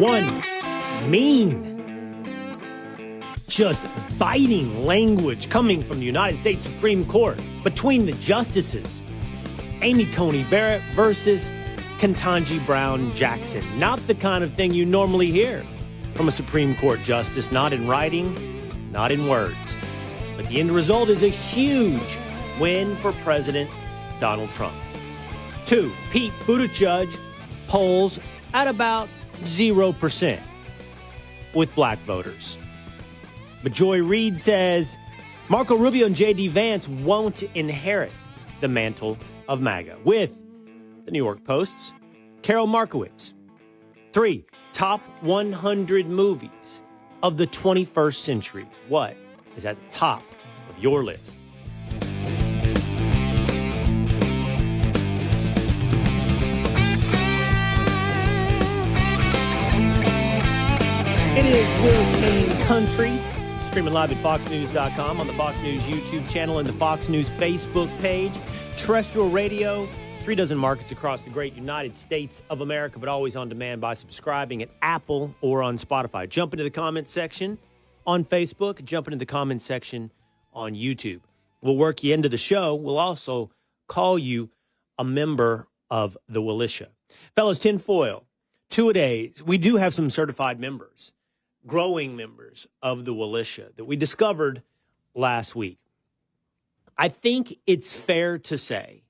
One, mean, just biting language coming from the United States Supreme Court between the justices. Amy Coney Barrett versus Ketanji Brown Jackson. Not the kind of thing you normally hear from a Supreme Court justice, not in writing, not in words. But the end result is a huge win for President Donald Trump. 2, Pete Buttigieg polls at about 0% with black voters. But Joy Reid says Marco Rubio and J.D. Vance won't inherit the mantle of MAGA. With the New York Post's Karol Markowicz. 3, top 100 movies of the 21st century. What is at the top of your list? It is Will Cain Country, streaming live at foxnews.com, on the Fox News YouTube channel and the Fox News Facebook page. Terrestrial radio, 3 dozen markets across the great United States of America, but always on demand by subscribing at Apple or on Spotify. Jump into the comments section on Facebook, jump into the comments section on YouTube. We'll work you into the show. We'll also call you a member of the Willisha. Fellas, tinfoil, 2-a-days. We do have some certified members, growing members of the Willisha that we discovered last week. I think it's fair to say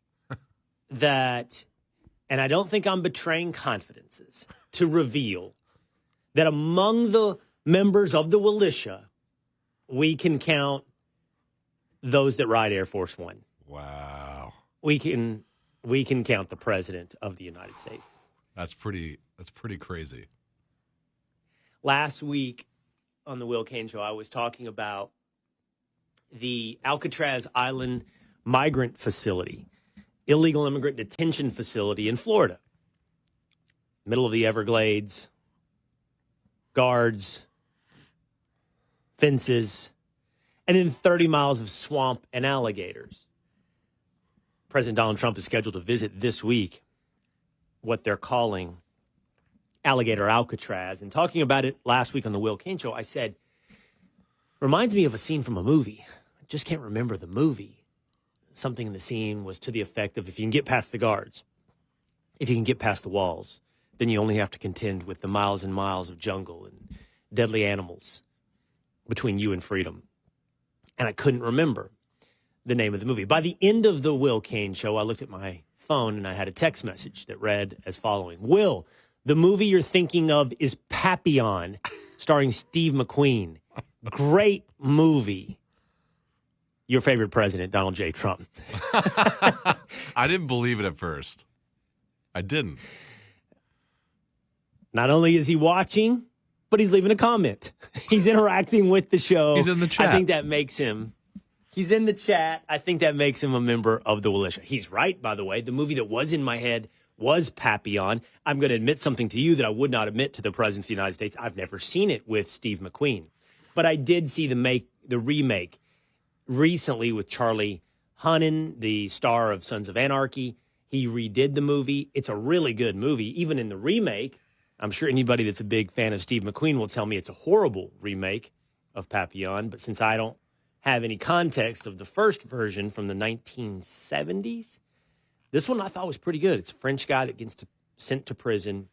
that, and I don't think I'm betraying confidences to reveal that among the members of the Willisha, we can count those that ride Air Force One. Wow. We can count the President of the United States. That's pretty crazy. Last week on the Will Cain Show, I was talking about the Alcatraz Island Migrant Facility, illegal immigrant detention facility in Florida. Middle of the Everglades, guards, fences, and then 30 miles of swamp and alligators. President Donald Trump is scheduled to visit this week what they're calling Alligator Alcatraz. And talking about it last week on the Will Cain Show, I said, reminds me of a scene from a movie. I just can't remember the movie. Something in the scene was to the effect of, if you can get past the guards, if you can get past the walls, then you only have to contend with the miles and miles of jungle and deadly animals between you and freedom. And I couldn't remember the name of the movie. By the end of the Will Cain Show, I looked at my phone and I had a text message that read as following: Will, the movie you're thinking of is Papillon, starring Steve McQueen. Great movie. Your favorite president, Donald J. Trump. I didn't believe it at first. I didn't. Not only is he watching, but he's leaving a comment. He's interacting with the show. He's in the chat. I think that makes him... He's in the chat. I think that makes him a member of the Willisha. He's right, by the way. The movie that was in my head was Papillon. I'm going to admit something to you that I would not admit to the President of the United States. I've never seen it with Steve McQueen. But I did see the remake recently with Charlie Hunnam, the star of Sons of Anarchy. He redid the movie. It's a really good movie. Even in the remake, I'm sure anybody that's a big fan of Steve McQueen will tell me it's a horrible remake of Papillon. But since I don't have any context of the first version from the 1970s, this one I thought was pretty good. It's a French guy that gets sent to prison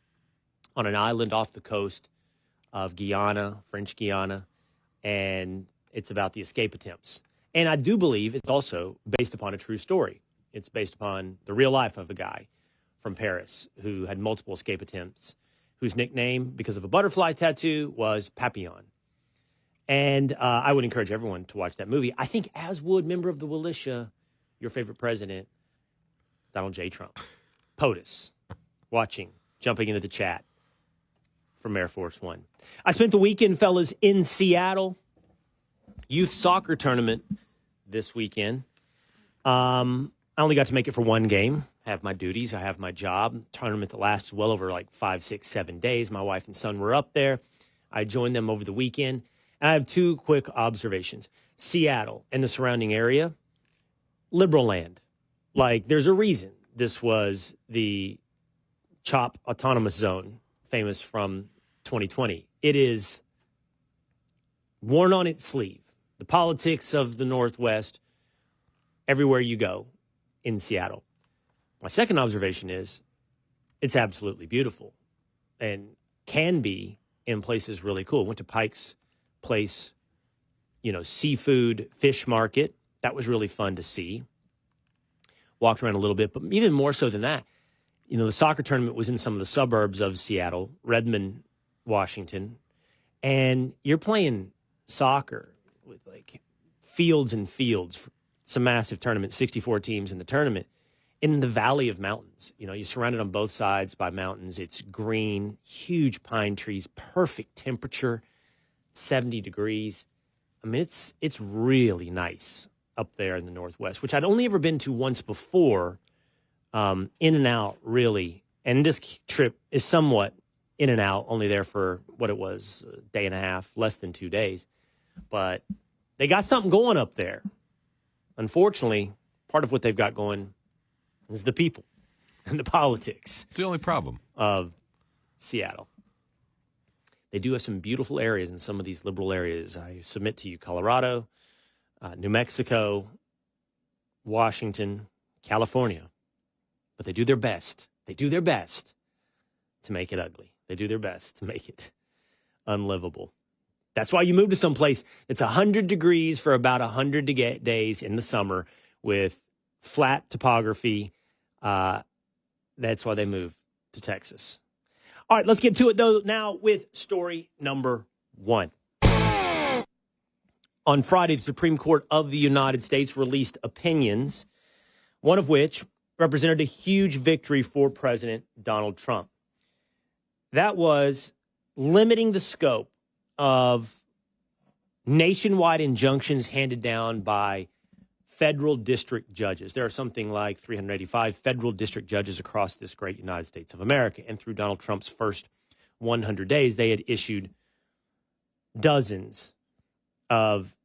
on an island off the coast of Guyana, French Guiana, and it's about the escape attempts. And I do believe it's also based upon a true story. It's based upon the real life of a guy from Paris who had multiple escape attempts, whose nickname, because of a butterfly tattoo, was Papillon. And I would encourage everyone to watch that movie. I think, as would member of the Willisha, your favorite president, Donald J. Trump. POTUS, watching, jumping into the chat from Air Force One. I spent the weekend, fellas, in Seattle. Youth soccer tournament this weekend. I only got to make it for one game. I have my duties. I have my job. Tournament that lasted well over like 5, 6, 7 days. My wife and son were up there. I joined them over the weekend. And I have 2 quick observations. Seattle and the surrounding area, liberal land. Like, there's a reason this was the CHOP Autonomous Zone, famous from 2020. It is worn on its sleeve. The politics of the Northwest, everywhere you go in Seattle. My second observation is it's absolutely beautiful and can be in places really cool. Went to Pike's Place, seafood, fish market. That was really fun to see. Walked around a little bit, but even more so than that, the soccer tournament was in some of the suburbs of Seattle, Redmond, Washington, and you're playing soccer with like fields and fields. It's a massive tournament, 64 teams in the tournament, in the valley of mountains. You're surrounded on both sides by mountains. It's green, huge pine trees, perfect temperature, 70 degrees. I mean, it's really nice up there in the Northwest, which I'd only ever been to once before, in and out, really. And this trip is somewhat in and out, only there for what it was, a day and a half, less than 2 days. But they got something going up there. Unfortunately, part of what they've got going is the people and the politics. It's the only problem of Seattle. They do have some beautiful areas in some of these liberal areas. I submit to you, Colorado, New Mexico, Washington, California. But they do their best. They do their best to make it ugly. They do their best to make it unlivable. That's why you move to some place that's 100 degrees for about 100 days in the summer with flat topography. That's why they move to Texas. All right, let's get to it, though, now with story number one. On Friday, the Supreme Court of the United States released opinions, one of which represented a huge victory for President Donald Trump. That was limiting the scope of nationwide injunctions handed down by federal district judges. There are something like 385 federal district judges across this great United States of America. And through Donald Trump's first 100 days, they had issued dozens of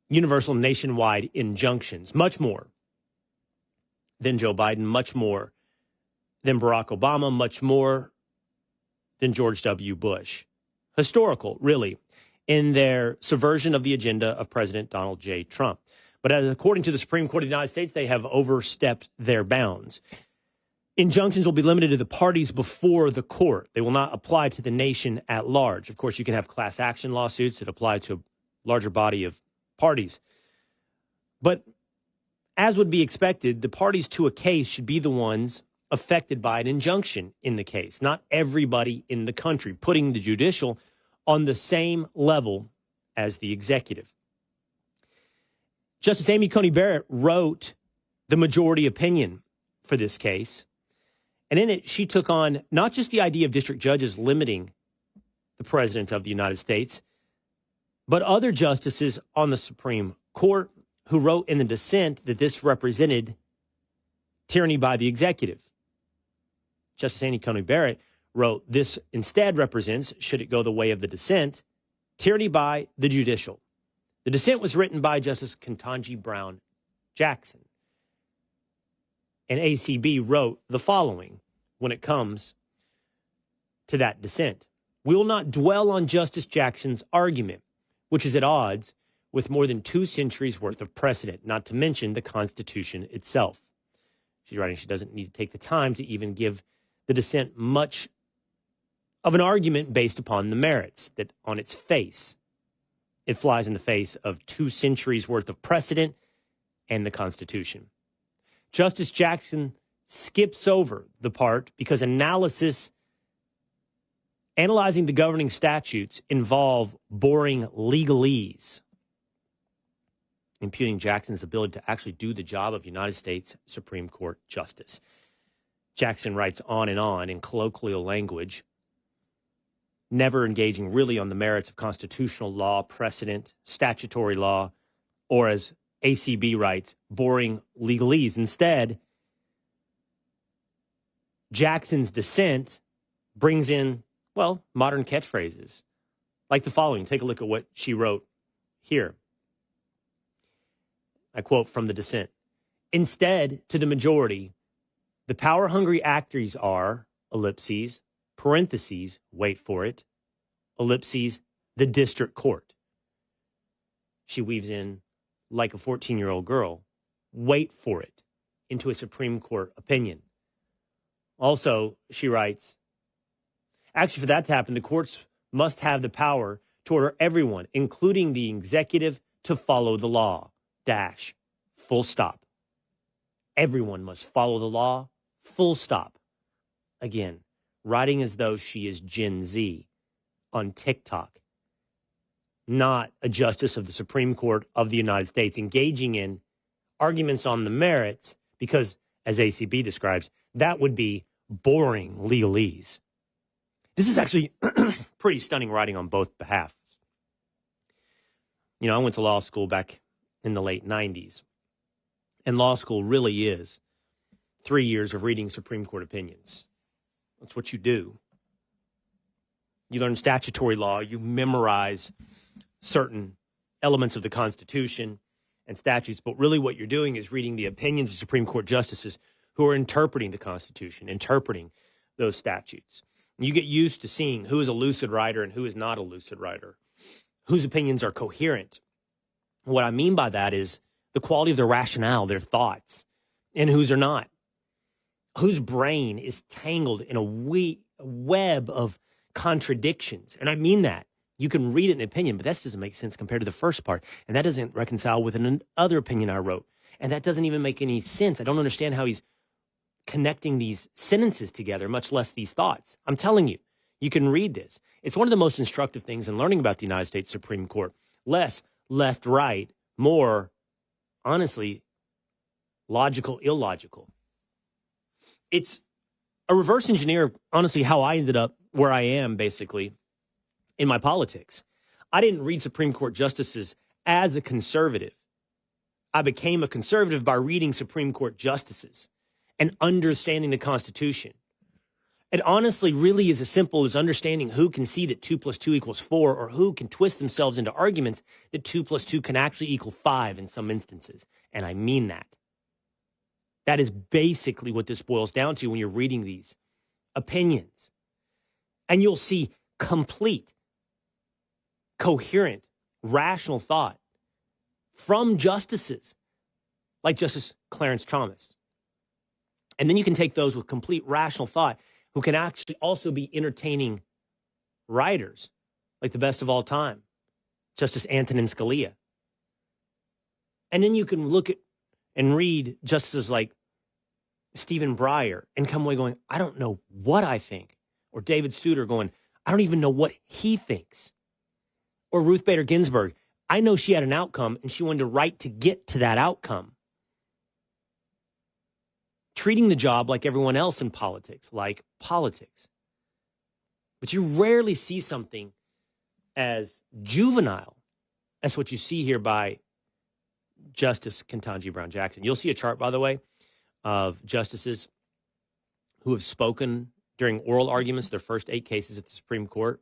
universal nationwide injunctions, much more than Joe Biden, much more than Barack Obama, much more than George W. Bush. Historical, really, in their subversion of the agenda of President Donald J. Trump. But according to the Supreme Court of the United States, they have overstepped their bounds. Injunctions will be limited to the parties before the court. They will not apply to the nation at large. Of course, you can have class action lawsuits that apply to a larger body of parties. But as would be expected, the parties to a case should be the ones affected by an injunction in the case, not everybody in the country, putting the judicial on the same level as the executive. Justice Amy Coney Barrett wrote the majority opinion for this case. And in it, she took on not just the idea of district judges limiting the president of the United States, but other justices on the Supreme Court who wrote in the dissent that this represented tyranny by the executive. Justice Amy Coney Barrett wrote, this instead represents, should it go the way of the dissent, tyranny by the judicial. The dissent was written by Justice Ketanji Brown Jackson. And ACB wrote the following when it comes to that dissent. We will not dwell on Justice Jackson's argument, which is at odds with more than 2 centuries worth of precedent, not to mention the Constitution itself. She's writing she doesn't need to take the time to even give the dissent much of an argument based upon the merits, that on its face, it flies in the face of 2 centuries worth of precedent and the Constitution. Justice Jackson skips over the part because analyzing the governing statutes involve boring legalese, impugning Jackson's ability to actually do the job of United States Supreme Court Justice. Jackson writes on in colloquial language, never engaging really on the merits of constitutional law, precedent, statutory law, or as ACB writes, boring legalese. Instead, Jackson's dissent brings in, modern catchphrases like the following. Take a look at what she wrote here. I quote from the dissent. Instead, to the majority, the power-hungry actors are, ellipses, parentheses, wait for it, ellipses, the district court. She weaves in, like a 14-year-old girl, wait for it, into a Supreme Court opinion. Also, she writes, actually, for that to happen, the courts must have the power to order everyone, including the executive, to follow the law. Dash. Full stop. Everyone must follow the law. Full stop. Again, writing as though she is Gen Z on TikTok, not a justice of the Supreme Court of the United States, engaging in arguments on the merits, because, as ACB describes, that would be boring legalese. This is actually pretty stunning writing on both behalves. You know, I went to law school back in the late 90s, and law school really is 3 years of reading Supreme Court opinions. That's what you do. You learn statutory law, you memorize certain elements of the Constitution and statutes, but really what you're doing is reading the opinions of Supreme Court justices who are interpreting the Constitution, interpreting those statutes. And you get used to seeing who is a lucid writer and who is not a lucid writer, whose opinions are coherent. What I mean by that is the quality of their rationale, their thoughts, and whose are not. Whose brain is tangled in a web of contradictions. And I mean that. You can read it in an opinion, but that doesn't make sense compared to the first part. And that doesn't reconcile with another opinion I wrote. And that doesn't even make any sense. I don't understand how he's connecting these sentences together, much less these thoughts. I'm telling you, you can read this. It's one of the most instructive things in learning about the United States Supreme Court. Less left, right, more, honestly, logical, illogical. It's a reverse engineer, honestly, how I ended up where I am, basically, in my politics. I didn't read Supreme Court justices as a conservative. I became a conservative by reading Supreme Court justices and understanding the Constitution. It honestly really is as simple as understanding who can see that 2 + 2 = 4, or who can twist themselves into arguments that 2 + 2 can actually equal 5 in some instances. And I mean that. That is basically what this boils down to when you're reading these opinions. And you'll see complete, coherent, rational thought from justices like Justice Clarence Thomas. And then you can take those with complete rational thought who can actually also be entertaining writers, like the best of all time, Justice Antonin Scalia. And then you can look at and read justices like Stephen Breyer and come away going, I don't know what I think. Or David Souter going, I don't even know what he thinks. Or Ruth Bader Ginsburg, I know she had an outcome and she wanted to write to get to that outcome. Treating the job like everyone else in politics, like politics. But you rarely see something as juvenile as what you see here by Justice Ketanji Brown Jackson. You'll see a chart, by the way, of justices who have spoken during oral arguments, their first 8 cases at the Supreme Court.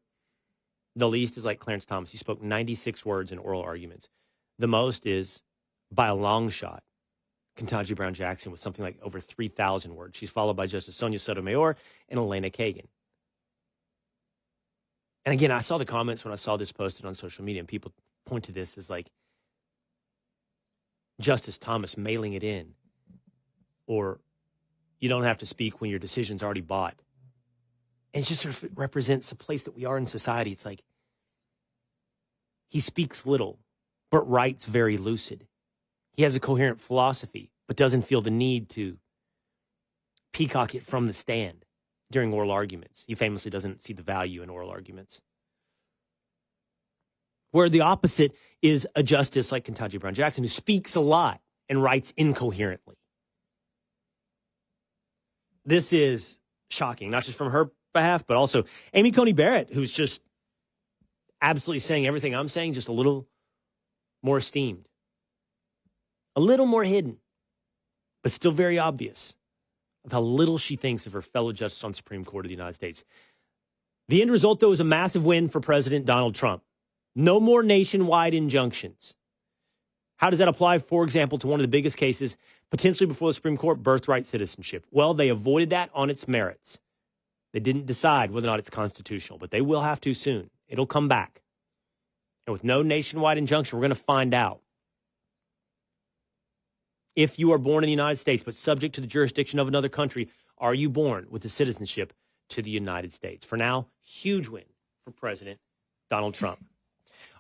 The least is like Clarence Thomas. He spoke 96 words in oral arguments. The most is, by a long shot, Ketanji Brown Jackson with something like over 3,000 words. She's followed by Justice Sonia Sotomayor and Elena Kagan. And again, I saw the comments when I saw this posted on social media, and people point to this as like Justice Thomas mailing it in, or you don't have to speak when your decision's already bought. And it just sort of represents the place that we are in society. It's like he speaks little, but writes very lucid. He has a coherent philosophy, but doesn't feel the need to peacock it from the stand during oral arguments. He famously doesn't see the value in oral arguments. Where the opposite is a justice like Ketanji Brown Jackson, who speaks a lot and writes incoherently. This is shocking, not just from her behalf, but also Amy Coney Barrett, who's just absolutely saying everything I'm saying, just a little more esteemed. A little more hidden, but still very obvious of how little she thinks of her fellow justice on the Supreme Court of the United States. The end result, though, is a massive win for President Donald Trump. No more nationwide injunctions. How does that apply, for example, to one of the biggest cases potentially before the Supreme Court, birthright citizenship? Well, they avoided that on its merits. They didn't decide whether or not it's constitutional, but they will have to soon. It'll come back. And with no nationwide injunction, we're going to find out. If you are born in the United States but subject to the jurisdiction of another country, are you born with the citizenship to the United States? For now, huge win for President Donald Trump.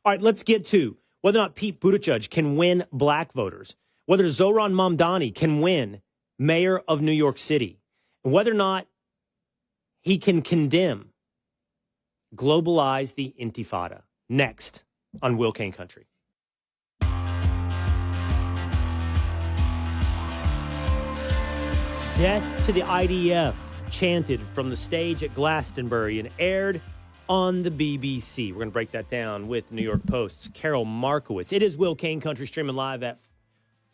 All right, let's get to whether or not Pete Buttigieg can win black voters, whether Zohran Mamdani can win mayor of New York City, and whether or not he can condemn, globalize the Intifada. Next on Will Cain Country. Death to the IDF, chanted from the stage at Glastonbury and aired on the BBC. We're going to break that down with New York Post's Karol Markowicz. It is Will Cain Country, streaming live at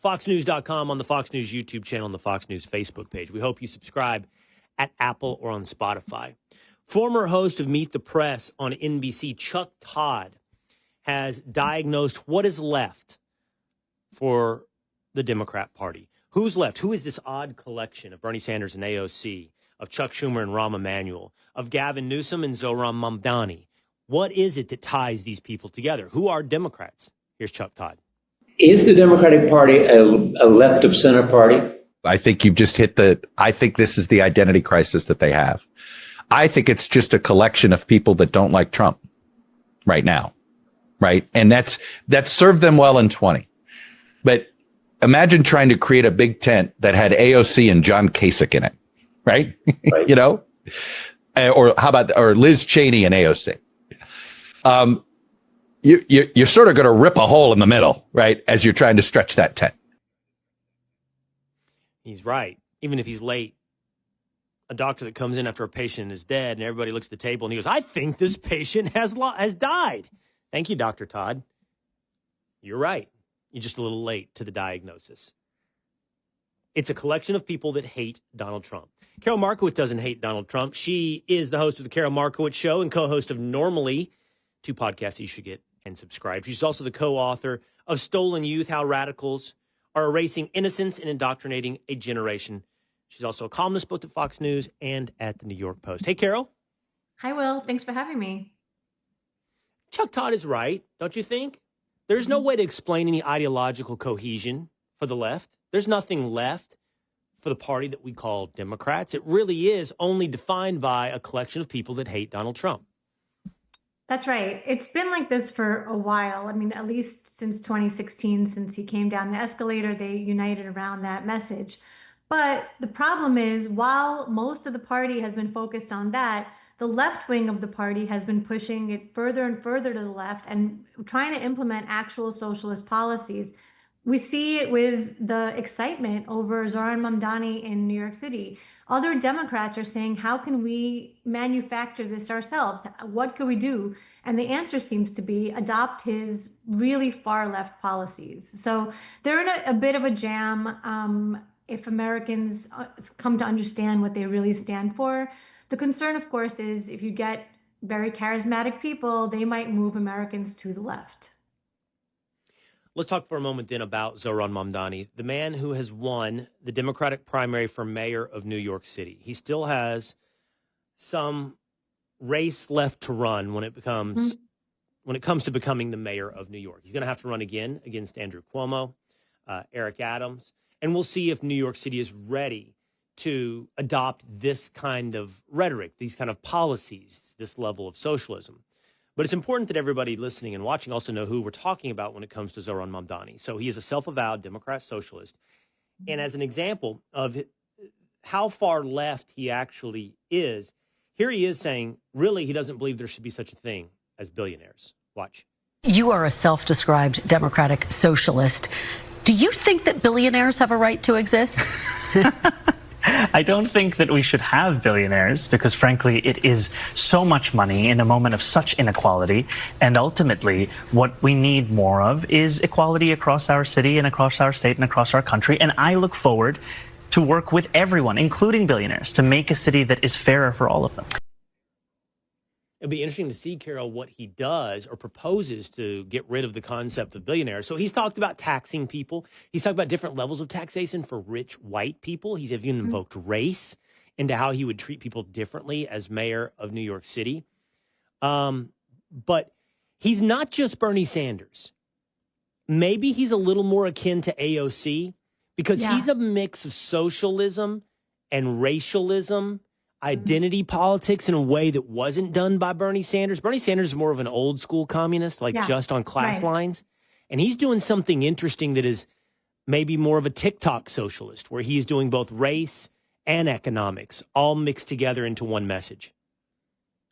foxnews.com, on the Fox News YouTube channel, on the Fox News Facebook page. We hope you subscribe at Apple or on Spotify. Former host of Meet the Press on NBC, Chuck Todd, has diagnosed what is left for the Democrat Party. Who's left? Who is this odd collection of Bernie Sanders and AOC, of Chuck Schumer and Rahm Emanuel, of Gavin Newsom and Zohran Mamdani? What is it that ties these people together? Who are Democrats? Here's Chuck Todd. Is the Democratic Party a left of center party? I think you've just hit I think this is the identity crisis that they have. I think it's just a collection of people that don't like Trump right now. Right. And that served them well in 20. But imagine trying to create a big tent that had AOC and John Kasich in it. Right. Right. You know, or how about, or Liz Cheney and AOC. You're sort of going to rip a hole in the middle, right, as you're trying to stretch that tent. He's right. Even if he's late, a doctor that comes in after a patient is dead and everybody looks at the table and he goes, I think this patient has died. Thank you, Dr. Todd. You're right. You're just a little late to the diagnosis. It's a collection of people that hate Donald Trump. Karol Markowicz doesn't hate Donald Trump. She is the host of the Karol Markowicz Show and co-host of Normally, two podcasts you should get and subscribe. She's also the co-author of Stolen Youth, How Radicals Are Erasing Innocence and Indoctrinating a Generation. She's also a columnist both at Fox News and at the New York Post. Hey, Karol. Hi, Will. Thanks for having me. Chuck Todd is right, don't you think? There's no way to explain any ideological cohesion for the left. There's nothing left for the party that we call Democrats. It really is only defined by a collection of people that hate Donald Trump. That's right. It's been like this for a while. I mean, at least since 2016, since he came down the escalator, they united around that message. But the problem is, while most of the party has been focused on that, the left wing of the party has been pushing it further and further to the left and trying to implement actual socialist policies. We see it with the excitement over Zohran Mamdani in New York City. Other Democrats are saying, how can we manufacture this ourselves? What could we do? And the answer seems to be adopt his really far left policies. So they're in a bit of a jam if Americans come to understand what they really stand for. The concern, of course, is if you get very charismatic people, they might move Americans to the left. Let's talk for a moment then about Zohran Mamdani, the man who has won the Democratic primary for mayor of New York City. He still has some race left to run when it comes to becoming the mayor of New York. He's going to have to run again against Andrew Cuomo, Eric Adams, and we'll see if New York City is ready to adopt this kind of rhetoric, these kind of policies, this level of socialism. But it's important that everybody listening and watching also know who we're talking about when it comes to Zohran Mamdani. So he is a self-avowed Democrat socialist. And as an example of how far left he actually is, here he is saying, really, he doesn't believe there should be such a thing as billionaires. Watch. You are a self-described democratic socialist. Do you think that billionaires have a right to exist? I don't think that we should have billionaires because, frankly, it is so much money in a moment of such inequality. And ultimately, what we need more of is equality across our city and across our state and across our country. And I look forward to work with everyone, including billionaires, to make a city that is fairer for all of them. It'll be interesting to see, Karol, what he does or proposes to get rid of the concept of billionaires. So he's talked about taxing people. He's talked about different levels of taxation for rich white people. He's even invoked race into how he would treat people differently as mayor of New York City. But he's not just Bernie Sanders. Maybe he's a little more akin to AOC because he's a mix of socialism and racialism, identity politics in a way that wasn't done by Bernie Sanders. Bernie Sanders is more of an old school communist, like just on class lines. And he's doing something interesting that is maybe more of a TikTok socialist, where he's doing both race and economics all mixed together into one message.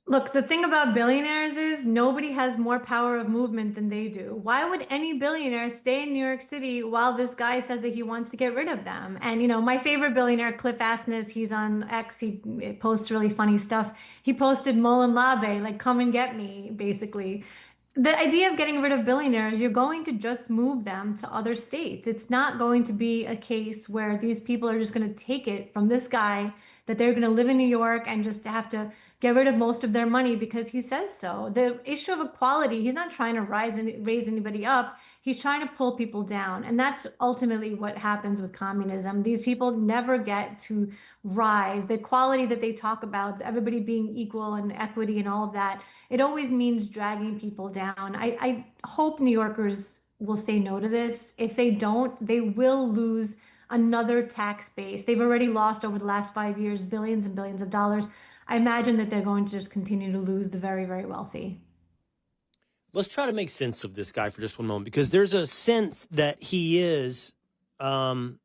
Look, the thing about billionaires is nobody has more power of movement than they do. Why would any billionaire stay in New York City while this guy says that he wants to get rid of them? And, you know, my favorite billionaire, Cliff Asness, he's on X. He posts really funny stuff. He posted Mullen Labe, like, come and get me, basically. The idea of getting rid of billionaires, you're going to just move them to other states. It's not going to be a case where these people are just going to take it from this guy, that they're going to live in New York and just have to get rid of most of their money because he says so. The issue of equality, he's not trying to raise anybody up. He's trying to pull people down. And that's ultimately what happens with communism. These people never get to rise. The equality that they talk about, everybody being equal and equity and all of that, it always means dragging people down. I hope New Yorkers will say no to this. If they don't, they will lose another tax base. They've already lost over the last 5 years billions and billions of dollars. I imagine that they're going to just continue to lose the very, very wealthy. Let's try to make sense of this guy for just one moment, because there's a sense that he is, if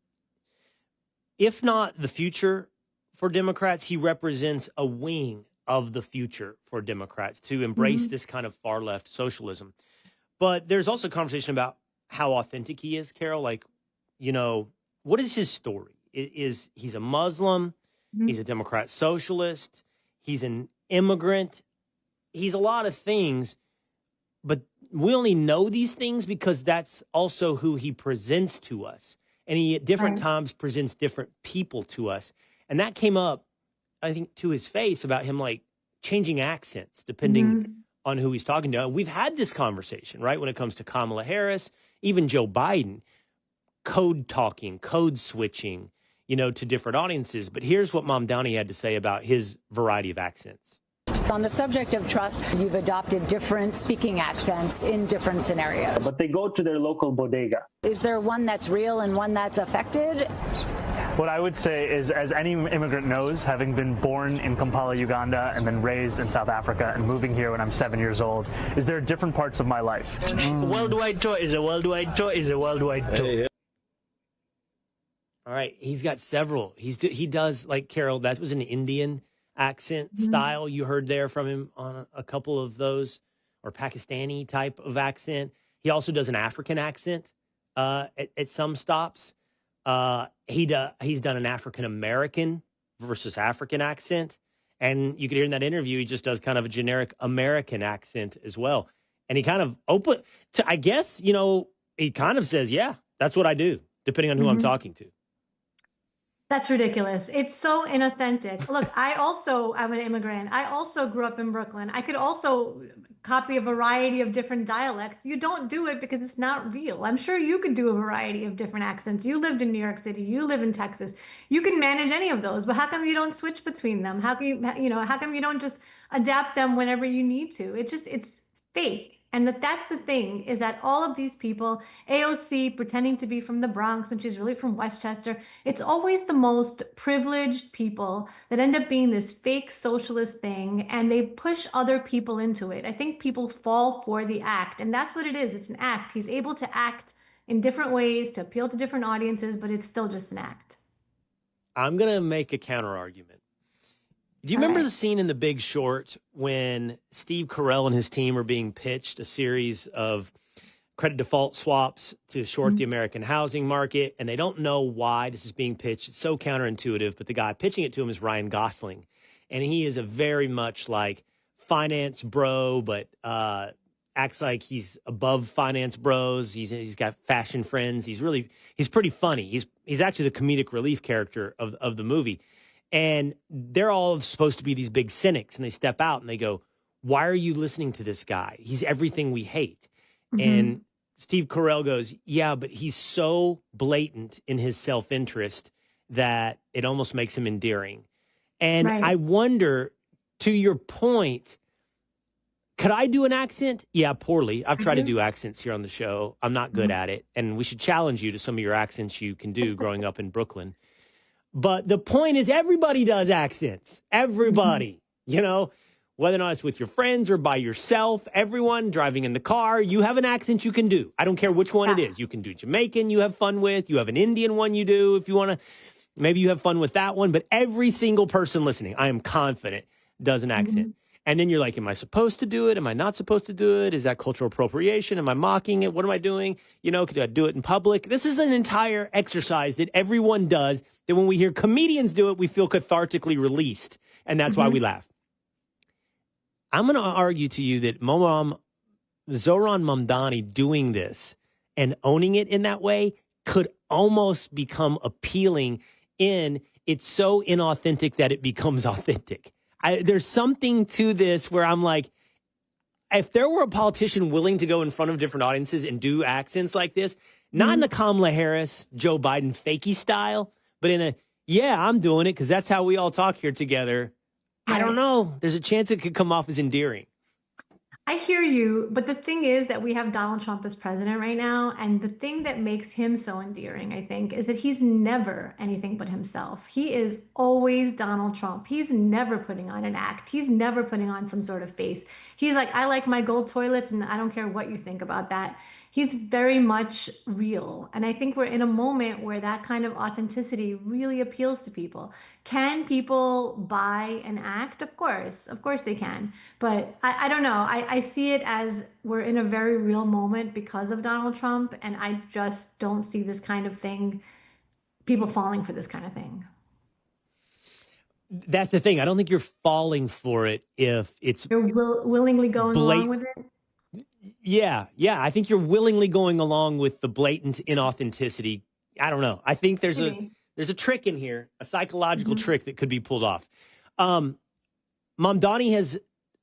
not the future for Democrats, he represents a wing of the future for Democrats to embrace this kind of far left socialism. But there's also a conversation about how authentic he is, Karol. Like, you know, what is his story? He's a Muslim, he's a Democrat socialist, he's an immigrant, he's a lot of things, but we only know these things because that's also who he presents to us. And he at different times presents different people to us. And that came up, I think, to his face about him like changing accents depending on who he's talking to. And we've had this conversation, right? When it comes to Kamala Harris, even Joe Biden, code talking, code switching, you know, to different audiences. But here's what Mom Downey had to say about his variety of accents. On the subject of trust, you've adopted different speaking accents in different scenarios. But they go to their local bodega. Is there one that's real and one that's affected? What I would say is, as any immigrant knows, having been born in Kampala, Uganda, and then raised in South Africa and moving here when I'm 7 years old, is there different parts of my life. Worldwide tour is a worldwide tour is a worldwide tour. All right, he's got several. He does, like, Karol, that was an Indian accent style you heard there from him on a couple of those, or Pakistani type of accent. He also does an African accent at some stops. He's done an African American versus African accent, and you could hear in that interview he just does kind of a generic American accent as well. And he kind of I guess, you know, he kind of says, yeah, that's what I do, depending on who I'm talking to. That's ridiculous. It's so inauthentic. Look, I'm an immigrant. I also grew up in Brooklyn. I could also copy a variety of different dialects. You don't do it because it's not real. I'm sure you could do a variety of different accents. You lived in New York City. You live in Texas. You can manage any of those, but how come you don't switch between them? How come you don't just adapt them whenever you need to? It's fake. And that's the thing, is that all of these people, AOC pretending to be from the Bronx when she's really from Westchester, it's always the most privileged people that end up being this fake socialist thing, and they push other people into it. I think people fall for the act, and that's what it is. It's an act. He's able to act in different ways to appeal to different audiences, but it's still just an act. I'm going to make a counter argument. Do you remember the scene in The Big Short when Steve Carell and his team are being pitched a series of credit default swaps to short the American housing market, and they don't know why this is being pitched? It's so counterintuitive, but the guy pitching it to him is Ryan Gosling, and he is a very much like finance bro, but acts like he's above finance bros. He's got fashion friends. He's pretty funny. He's actually the comedic relief character of the movie. And they're all supposed to be these big cynics, and they step out and they go, why are you listening to this guy? He's everything we hate. And Steve Carell goes, yeah, but he's so blatant in his self-interest that it almost makes him endearing. And Right. I wonder, to your point, could I do an accent? Yeah, poorly. I've tried to do accents here on the show. I'm not good at it. And we should challenge you to some of your accents you can do growing up in Brooklyn. But the point is, everybody does accents. Everybody, you know, whether or not it's with your friends or by yourself, everyone driving in the car, you have an accent you can do. I don't care which one it is. You can do Jamaican you have fun with. You have an Indian one you do if you want to. Maybe you have fun with that one. But every single person listening, I am confident, does an accent. And then you're like, am I supposed to do it? Am I not supposed to do it? Is that cultural appropriation? Am I mocking it? What am I doing? You know, could I do it in public? This is an entire exercise that everyone does, that when we hear comedians do it, we feel cathartically released. And that's why we laugh. I'm going to argue to you that Zohran Mamdani doing this and owning it in that way could almost become appealing in it's so inauthentic that it becomes authentic. There's something to this where I'm like, if there were a politician willing to go in front of different audiences and do accents like this, not in a Kamala Harris, Joe Biden fakey style, but in a, yeah, I'm doing it because that's how we all talk here together. I don't know. There's a chance it could come off as endearing. I hear you, but the thing is that we have Donald Trump as president right now, and the thing that makes him so endearing, I think, is that he's never anything but himself. He is always Donald Trump. He's never putting on an act. He's never putting on some sort of face. He's like, I like my gold toilets, and I don't care what you think about that. He's very much real. And I think we're in a moment where that kind of authenticity really appeals to people. Can people buy an act? Of course they can. But I don't know. I see it as we're in a very real moment because of Donald Trump. And I just don't see this kind of thing, people falling for this kind of thing. That's the thing. I don't think you're falling for it if it's... You're willingly going along with it? Yeah. I think you're willingly going along with the blatant inauthenticity. I don't know. I think there's a trick in here, a psychological trick that could be pulled off. Mamdani has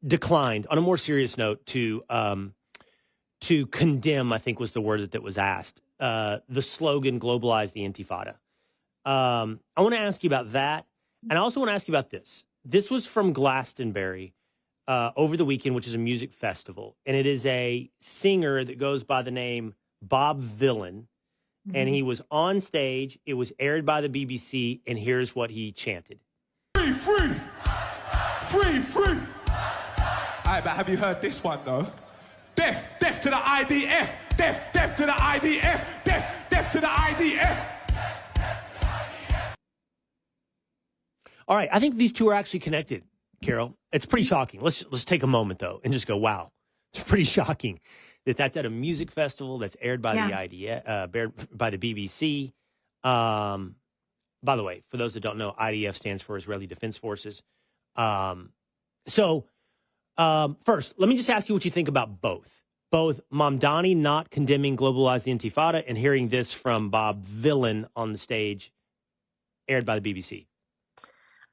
declined, on a more serious note, to condemn, I think was the word that was asked, the slogan, globalize the Intifada. I want to ask you about that. And I also want to ask you about this. This was from Glastonbury. Over the weekend, which is a music festival. And it is a singer that goes by the name Bob Vylan. And he was on stage. It was aired by the BBC. And here's what he chanted. Free, free, free, free. All right, but have you heard this one, though? Death, death to the IDF. Death, death to the IDF. Death, death to the IDF. All right, I think these two are actually connected, Karol. It's pretty shocking. Let's take a moment, though, and just go, wow. It's pretty shocking that that's at a music festival that's aired by the IDF, by the BBC. By the way, for those that don't know, IDF stands for Israeli Defense Forces. So first, let me just ask you what you think about both. Both Mamdani not condemning globalize the Intifada and hearing this from Bob Vylan on the stage aired by the BBC.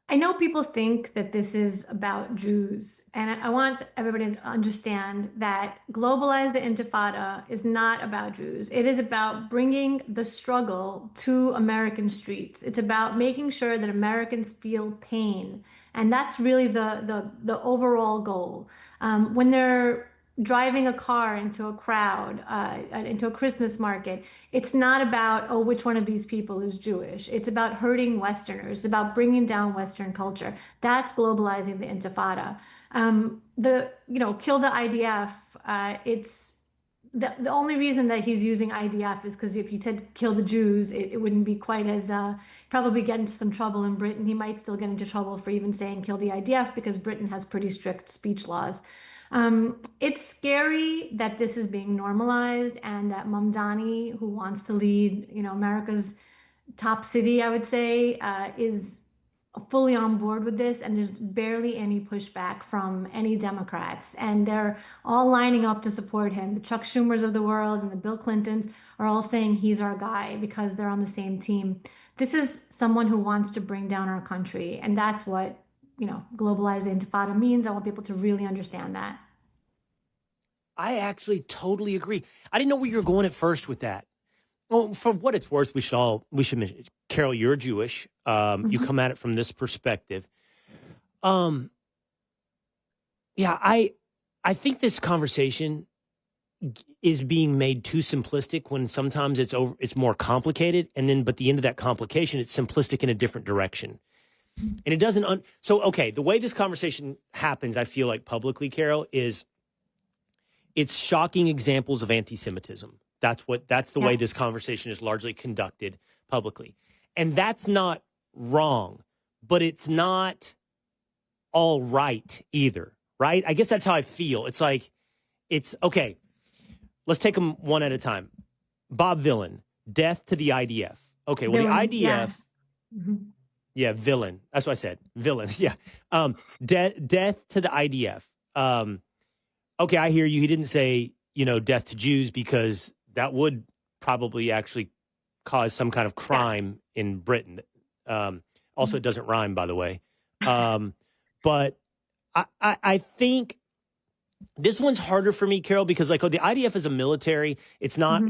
I know people think that this is about Jews, and I want everybody to understand that globalize the Intifada is not about Jews. It is about bringing the struggle to American streets. It's about making sure that Americans feel pain, and that's really the overall goal. When they're driving a car into a crowd, into a Christmas market, it's not about, oh, which one of these people is Jewish. It's about hurting Westerners. It's about bringing down Western culture. That's globalizing the Intifada. Kill the IDF. It's the only reason that he's using IDF is because if he said kill the Jews, it wouldn't be quite as, probably get into some trouble in Britain. He might still get into trouble for even saying kill the IDF because Britain has pretty strict speech laws. It's scary that this is being normalized and that Mamdani, who wants to lead, America's top city, I would say, is fully on board with this. And there's barely any pushback from any Democrats. And they're all lining up to support him. The Chuck Schumers of the world and the Bill Clintons are all saying he's our guy because they're on the same team. This is someone who wants to bring down our country. And that's what, globalize the Intifada means. I want people to really understand that. I actually totally agree. I didn't know where you were going at first with that. Well, for what it's worth, we should mention, Karol, you're Jewish. You come at it from this perspective. Yeah, I think this conversation is being made too simplistic when sometimes it's more complicated, but the end of that complication, it's simplistic in a different direction. And it doesn't okay, the way this conversation happens, I feel like publicly, Karol, is it's shocking examples of anti-Semitism. That's the way this conversation is largely conducted publicly. And that's not wrong, but it's not all right either, right? I guess that's how I feel. It's like, it's okay. Let's take them one at a time. Bob Villain, death to the IDF. Okay, well, Villain, the IDF, yeah, villain. That's what I said. Villain, yeah. Death to the IDF. Okay, I hear you. He didn't say, death to Jews because that would probably actually cause some kind of crime in Britain. Also, it doesn't rhyme, by the way. But I think this one's harder for me, Karol, because the IDF is a military. It's not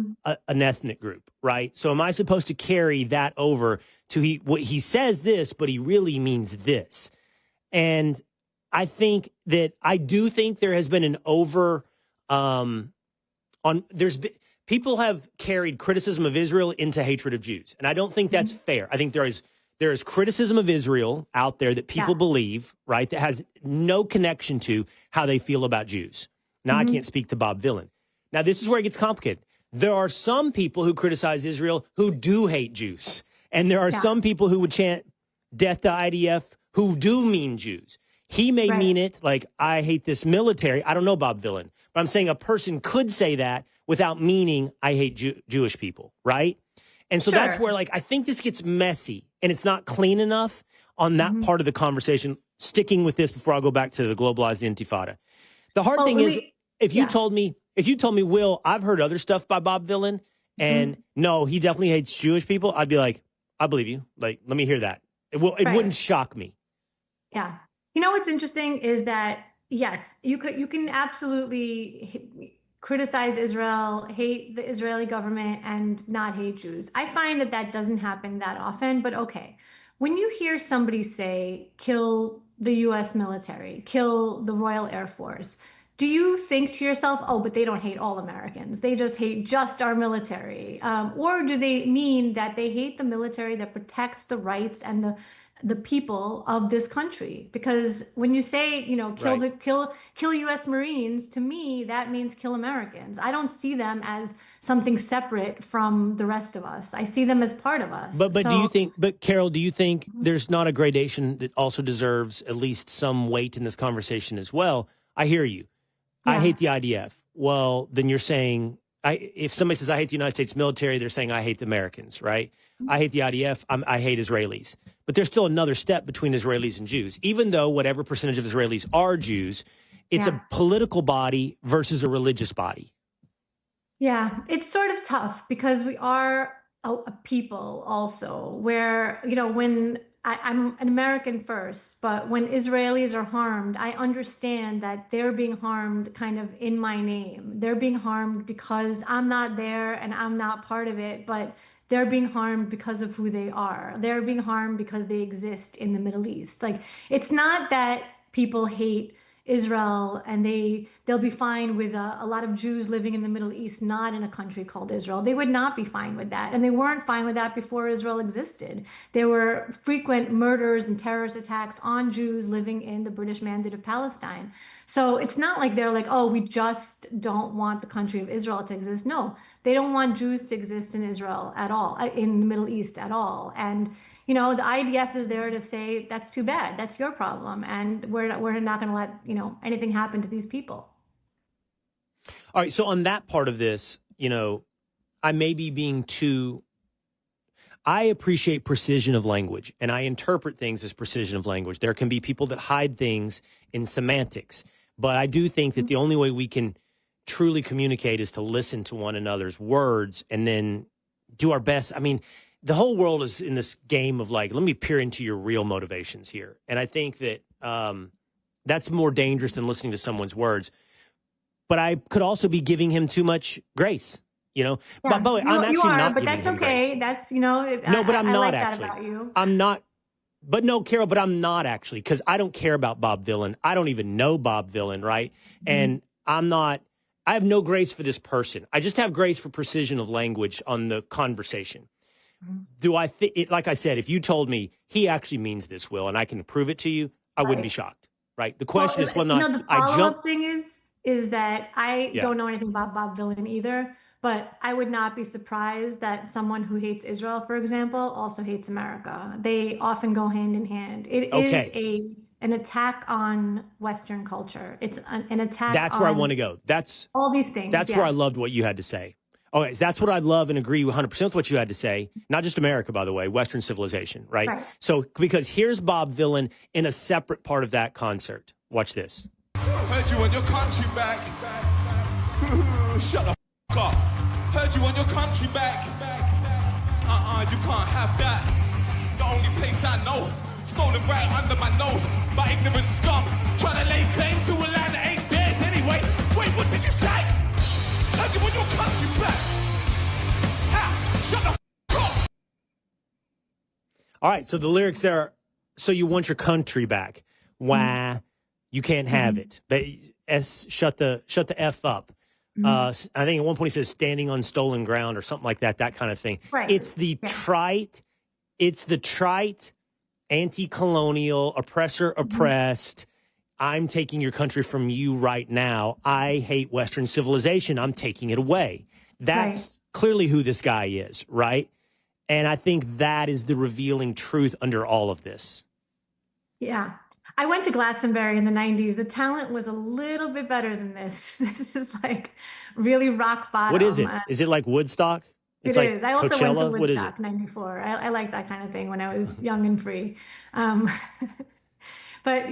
an ethnic group, right? So am I supposed to carry that over to he says this, but he really means this? And I think I do think there has been an people have carried criticism of Israel into hatred of Jews. And I don't think that's fair. I think there is criticism of Israel out there that people believe, right, that has no connection to how they feel about Jews. Now, I can't speak to Bob Villain. Now, this is where it gets complicated. There are some people who criticize Israel who do hate Jews. And there are some people who would chant death to IDF who do mean Jews. He may mean it like, I hate this military. I don't know Bob Villain. But I'm saying a person could say that without meaning I hate Jewish people, right? And so that's where, I think this gets messy and it's not clean enough on that part of the conversation. Sticking with this before I go back to the globalized intifada. The hard thing is, if you told me, Will, I've heard other stuff by Bob Villain and no, he definitely hates Jewish people, I'd be like, I believe you. Let me hear that. It wouldn't shock me. Yeah. What's interesting is that, yes, you can absolutely criticize Israel, hate the Israeli government, and not hate Jews. I find that doesn't happen that often, but okay. When you hear somebody say, kill the US military, kill the Royal Air Force, do you think to yourself, oh, but they don't hate all Americans. They just hate just our military. Or do they mean that they hate the military that protects the rights and the people of this country? Because when you say, kill US Marines, to me, that means kill Americans. I don't see them as something separate from the rest of us. I see them as part of us. But Karol, do you think there's not a gradation that also deserves at least some weight in this conversation as well? I hear you. I hate the IDF. Well, then you're saying, if somebody says I hate the United States military, they're saying I hate the Americans, right? I hate the IDF. I hate Israelis. But there's still another step between Israelis and Jews. Even though whatever percentage of Israelis are Jews, it's a political body versus a religious body. Yeah, it's sort of tough because we are a people also where, when I'm an American first, but when Israelis are harmed, I understand that they're being harmed kind of in my name. They're being harmed because I'm not there and I'm not part of it, but they're being harmed because of who they are. They're being harmed because they exist in the Middle East. It's not that people hate Israel and they'll be fine with a lot of Jews living in the Middle East, not in a country called Israel. They would not be fine with that. And they weren't fine with that before Israel existed. There were frequent murders and terrorist attacks on Jews living in the British Mandate of Palestine. So it's not like they're like, oh, we just don't want the country of Israel to exist. No, they don't want Jews to exist in Israel at all, in the Middle East at all. And the IDF is there to say, that's too bad. That's your problem. And we're not going to let, anything happen to these people. All right. So on that part of this, I may be being I appreciate precision of language and I interpret things as precision of language. There can be people that hide things in semantics, but I do think that the only way we can truly communicate is to listen to one another's words and then do our best. I mean, the whole world is in this game of let me peer into your real motivations here. And I think that that's more dangerous than listening to someone's words. But I could also be giving him too much grace, But by the way, I'm actually not but giving that's him okay. grace. That's, No, but I'm not like actually. that about you. I'm not But no, Karol, but I'm not actually, because I don't care about Bob Dylan. I don't even know Bob Dylan, right? And I have no grace for this person. I just have grace for precision of language on the conversation. Do I think, like I said, if you told me he actually means this, Will, and I can prove it to you, I wouldn't be shocked, right? The question is whether or not the follow-up thing is that I don't know anything about Bob Dylan either, but I would not be surprised that someone who hates Israel, for example, also hates America. They often go hand in hand. It is an attack on Western culture. It's an attack. That's where I want to go. That's all these things. That's where I loved what you had to say. Okay, so that's what I love and agree 100% with what you had to say. Not just America, by the way, Western civilization, right? So, because here's Bob Dylan in a separate part of that concert. Watch this. Heard you want your country back. Shut the f*** up. Heard you want your country back. You can't have that. The only place I know, stolen right under my nose by ignorant scum, trying to lay claim to a land that ain't theirs anyway. Wait, what did you say? Heard you want your country back. Shut the f*** up. All right, so the lyrics there are, so you want your country back. Why? You can't have it. But shut the F up. I think at one point he says standing on stolen ground or something like that, that kind of thing. Right. It's the trite, anti-colonial, oppressor oppressed. I'm taking your country from you right now. I hate Western civilization. I'm taking it away. That's clearly who this guy is, right? And I think that is the revealing truth under all of this. Yeah. I went to Glastonbury in the 90s. The talent was a little bit better than this. This is like really rock bottom. What is it? Is it like Woodstock? It's it is. I also went to Coachella? Woodstock 94. I like that kind of thing when I was young and free. But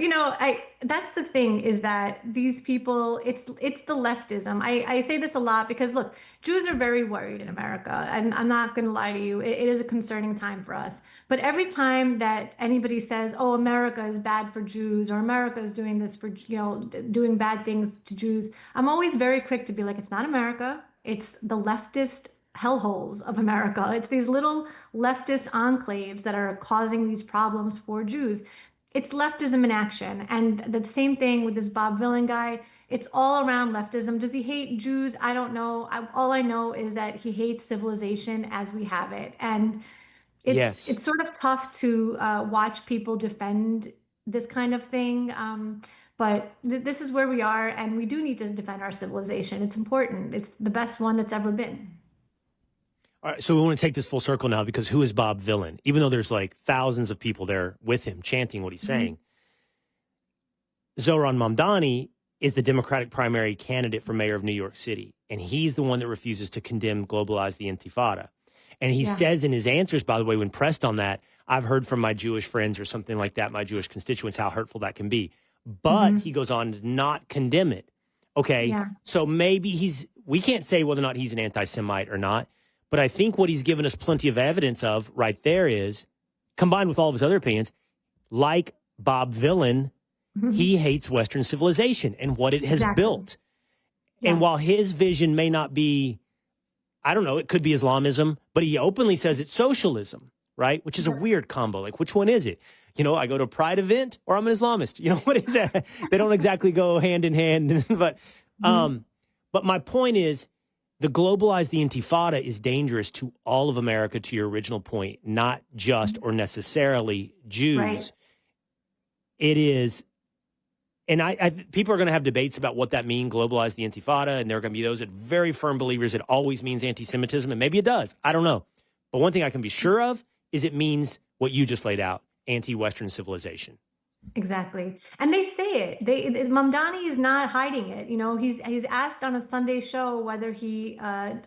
that's the thing, is that these people, it's the leftism. I say this a lot because look, Jews are very worried in America. I'm not going to lie to you. It is a concerning time for us. But every time that anybody says, "Oh, America is bad for Jews," or "America is doing this for doing bad things to Jews," I'm always very quick to be like, "It's not America. It's the leftist hellholes of America. It's these little leftist enclaves that are causing these problems for Jews." It's leftism in action. And the same thing with this Bob Dylan guy. It's all around leftism. Does he hate Jews? I don't know. All I know is that he hates civilization as we have it. And it's sort of tough to watch people defend this kind of thing. But this is where we are, and we do need to defend our civilization. It's important. It's the best one that's ever been. All right, so we want to take this full circle now, because who is Bob Dylan? Even though there's like thousands of people there with him chanting what he's saying. Zohran Mamdani is the Democratic primary candidate for mayor of New York City, and he's the one that refuses to condemn globalize the Intifada. And he says in his answers, by the way, when pressed on that, I've heard from my Jewish friends or something like that, my Jewish constituents, how hurtful that can be. But he goes on to not condemn it. Okay, so maybe we can't say whether or not he's an anti-Semite or not. But I think what he's given us plenty of evidence of right there is, combined with all of his other opinions, like Bob Dylan, he hates Western civilization and what it has built. And while his vision may not be, I don't know, it could be Islamism, but he openly says it's socialism, right? Which is a weird combo. Like, which one is it? I go to a Pride event or I'm an Islamist. What is that? They don't exactly go hand in hand. But my point is, the globalize the Intifada is dangerous to all of America, to your original point, not just or necessarily Jews. Right. It is, and people are going to have debates about what that means, globalize the Intifada, and there are going to be those that very firm believers it always means anti-Semitism, and maybe it does. I don't know. But one thing I can be sure of is it means what you just laid out, anti-Western civilization. Exactly. And they say it. Mamdani is not hiding it. He's asked on a Sunday show whether he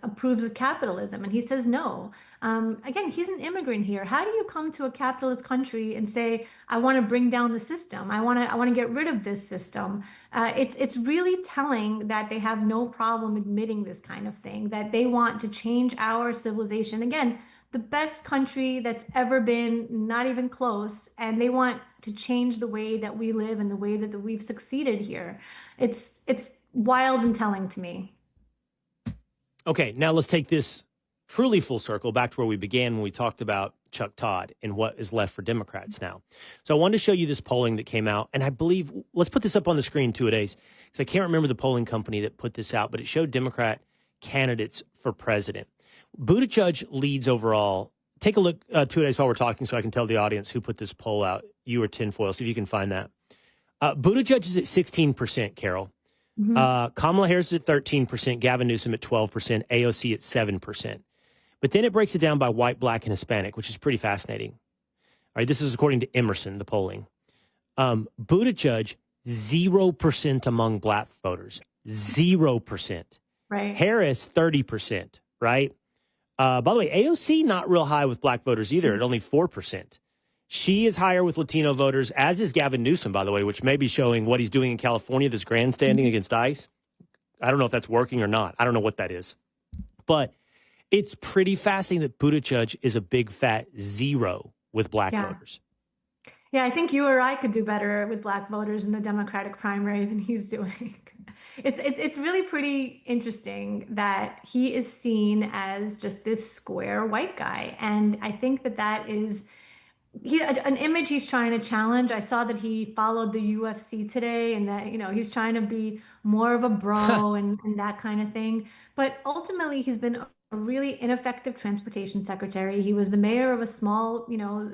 approves of capitalism, and he says no. Again, he's an immigrant here. How do you come to a capitalist country and say, "I want to bring down the system. I want to get rid of this system"? It's really telling that they have no problem admitting this kind of thing, that they want to change our civilization. Again, the best country that's ever been, not even close, and they want to change the way that we live and the way that we've succeeded here. It's wild and telling to me. Okay, now let's take this truly full circle back to where we began when we talked about Chuck Todd and what is left for Democrats now. So I wanted to show you this polling that came out, and I believe, let's put this up on the screen, two-a-days, because I can't remember the polling company that put this out, but it showed Democrat candidates for president. Buttigieg leads overall. Take a look, two-a-days, while we're talking, so I can tell the audience who put this poll out. You or tinfoil, see if you can find that. Buttigieg is at 16%, Karol. Kamala Harris is at 13%, Gavin Newsom at 12%, AOC at 7%. But then it breaks it down by white, black, and Hispanic, which is pretty fascinating. All right, this is according to Emerson, the polling. Buttigieg, 0% among black voters. 0%. Right. Harris, 30%, right? By the way, AOC not real high with black voters either, at only 4%. She is higher with Latino voters, as is Gavin Newsom, by the way, which may be showing what he's doing in California, this grandstanding against ICE. I don't know if that's working or not. I don't know what that is. But it's pretty fascinating that Buttigieg is a big fat 0 with black voters. Yeah, I think you or I could do better with black voters in the Democratic primary than he's doing. It's really pretty interesting that he is seen as just this square white guy. And I think that is an image he's trying to challenge. I saw that he followed the UFC today, and that, he's trying to be more of a bro and that kind of thing. But ultimately, he's been a really ineffective transportation secretary. He was the mayor of a small,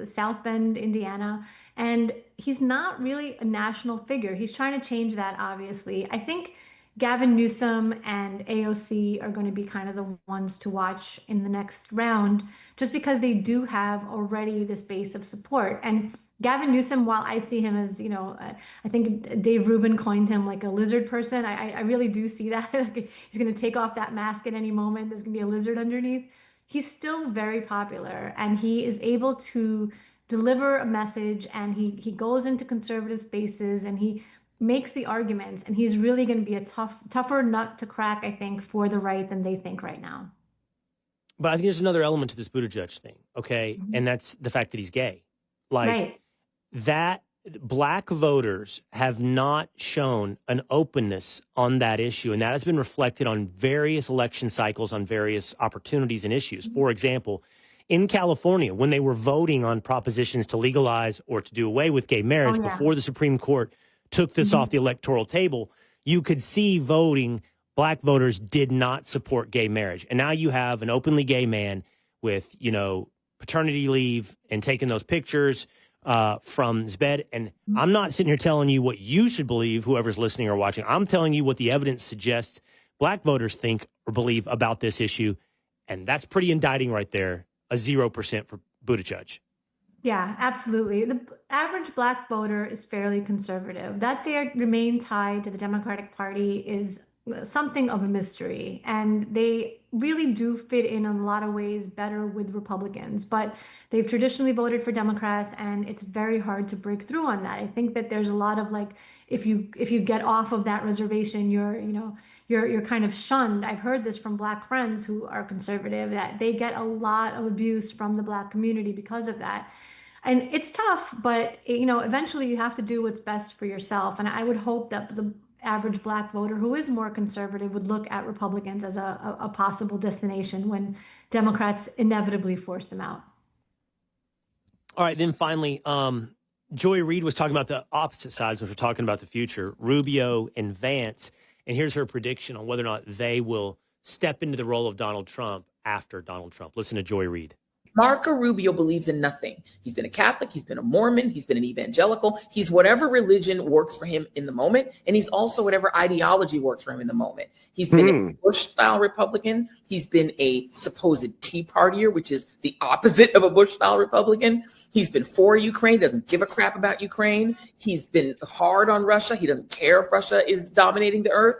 South Bend, Indiana, and he's not really a national figure. He's trying to change that, obviously. I think Gavin Newsom and AOC are going to be kind of the ones to watch in the next round, just because they do have already this base of support. And Gavin Newsom, while I see him as, I think Dave Rubin coined him like a lizard person. I really do see that. Like, he's going to take off that mask at any moment. There's going to be a lizard underneath. He's still very popular, and he is able to deliver a message, and he goes into conservative spaces, and he makes the arguments, and he's really going to be a tougher nut to crack, I think, for the right than they think right now. But I think there's another element to this Buttigieg thing, okay? And that's the fact that he's gay. Like, that black voters have not shown an openness on that issue, and that has been reflected on various election cycles, on various opportunities and issues. For example, in California, when they were voting on propositions to legalize or to do away with gay marriage before the Supreme Court took this off the electoral table, you could see black voters did not support gay marriage. And now you have an openly gay man with, paternity leave and taking those pictures from his bed. And I'm not sitting here telling you what you should believe, whoever's listening or watching. I'm telling you what the evidence suggests black voters think or believe about this issue. And that's pretty indicting right there, a 0% for Buttigieg. Yeah, absolutely. The average black voter is fairly conservative. That they remain tied to the Democratic Party is something of a mystery. And they really do fit in a lot of ways better with Republicans. But they've traditionally voted for Democrats, and it's very hard to break through on that. I think that there's a lot of if you get off of that reservation, you're kind of shunned. I've heard this from black friends who are conservative, that they get a lot of abuse from the black community because of that. And it's tough, but eventually you have to do what's best for yourself. And I would hope that the average black voter who is more conservative would look at Republicans as a possible destination when Democrats inevitably force them out. All right, then finally, Joy Reid was talking about the opposite sides, which we're talking about the future, Rubio and Vance. And here's her prediction on whether or not they will step into the role of Donald Trump after Donald Trump. Listen to Joy Reid. Marco Rubio believes in nothing. He's been a Catholic, he's been a Mormon, he's been an evangelical. He's whatever religion works for him in the moment, and he's also whatever ideology works for him in the moment. He's been a Bush-style Republican. He's been a supposed Tea Partier, which is the opposite of a Bush-style Republican. He's been for Ukraine, doesn't give a crap about Ukraine. He's been hard on Russia. He doesn't care if Russia is dominating the earth.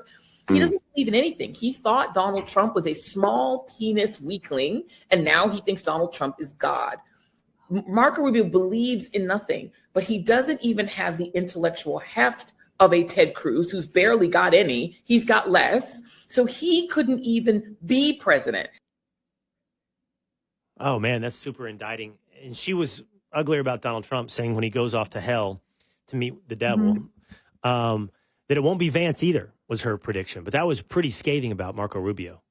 He doesn't believe in anything. He thought Donald Trump was a small penis weakling, and now he thinks Donald Trump is God. Marco Rubio believes in nothing, but he doesn't even have the intellectual heft of a Ted Cruz, who's barely got any. He's got less. So he couldn't even be president. Oh, man, that's super indicting. And she was uglier about Donald Trump, saying when he goes off to hell to meet the devil, that it won't be Vance either, was her prediction. But that was pretty scathing about Marco Rubio.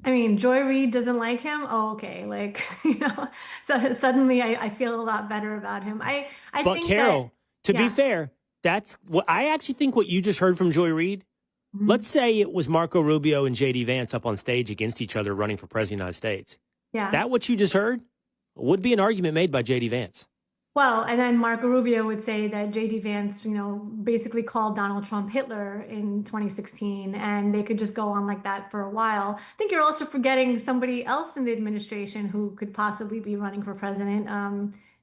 I mean, Joy Reid doesn't like him. Oh, okay. Like, so suddenly I feel a lot better about him. I But think Karol, to be yeah. fair, that's what I actually think what you just heard from Joy Reid. Mhm. Let's say it was Marco Rubio and JD Vance up on stage against each other running for president of the United States. Yeah. That what you just heard would be an argument made by JD Vance. Well, and then Marco Rubio would say that JD Vance, basically called Donald Trump Hitler in 2016, and they could just go on like that for a while. I think you're also forgetting somebody else in the administration who could possibly be running for president.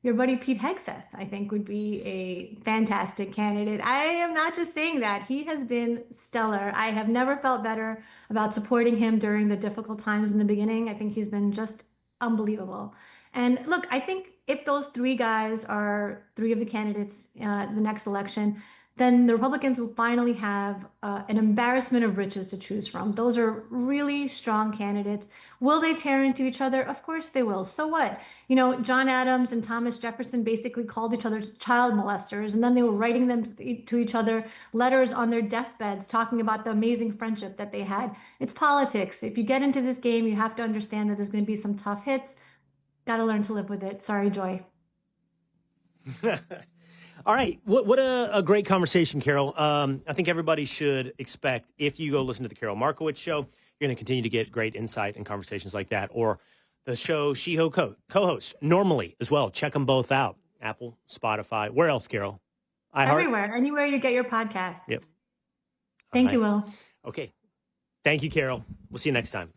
Your buddy Pete Hegseth, I think, would be a fantastic candidate. I am not just saying that. He has been stellar. I have never felt better about supporting him during the difficult times in the beginning. I think he's been just unbelievable. And look, I think if those three guys are three of the candidates the next election, then the Republicans will finally have an embarrassment of riches to choose from. Those are really strong candidates. Will they tear into each other? Of course they will. So what? John Adams and Thomas Jefferson basically called each other child molesters, and then they were writing them to each other letters on their deathbeds, talking about the amazing friendship that they had. It's politics. If you get into this game, you have to understand that there's going to be some tough hits. Got to learn to live with it. Sorry, Joy. All right. What a great conversation, Karol. I think everybody should expect, if you go listen to the Karol Markowicz show, you're going to continue to get great insight and conversations like that. Or the show she co-hosts normally as well. Check them both out. Apple, Spotify. Where else, Karol? Everywhere. Anywhere you get your podcasts. Yep. Thank you, Will. Okay. Thank you, Karol. We'll see you next time.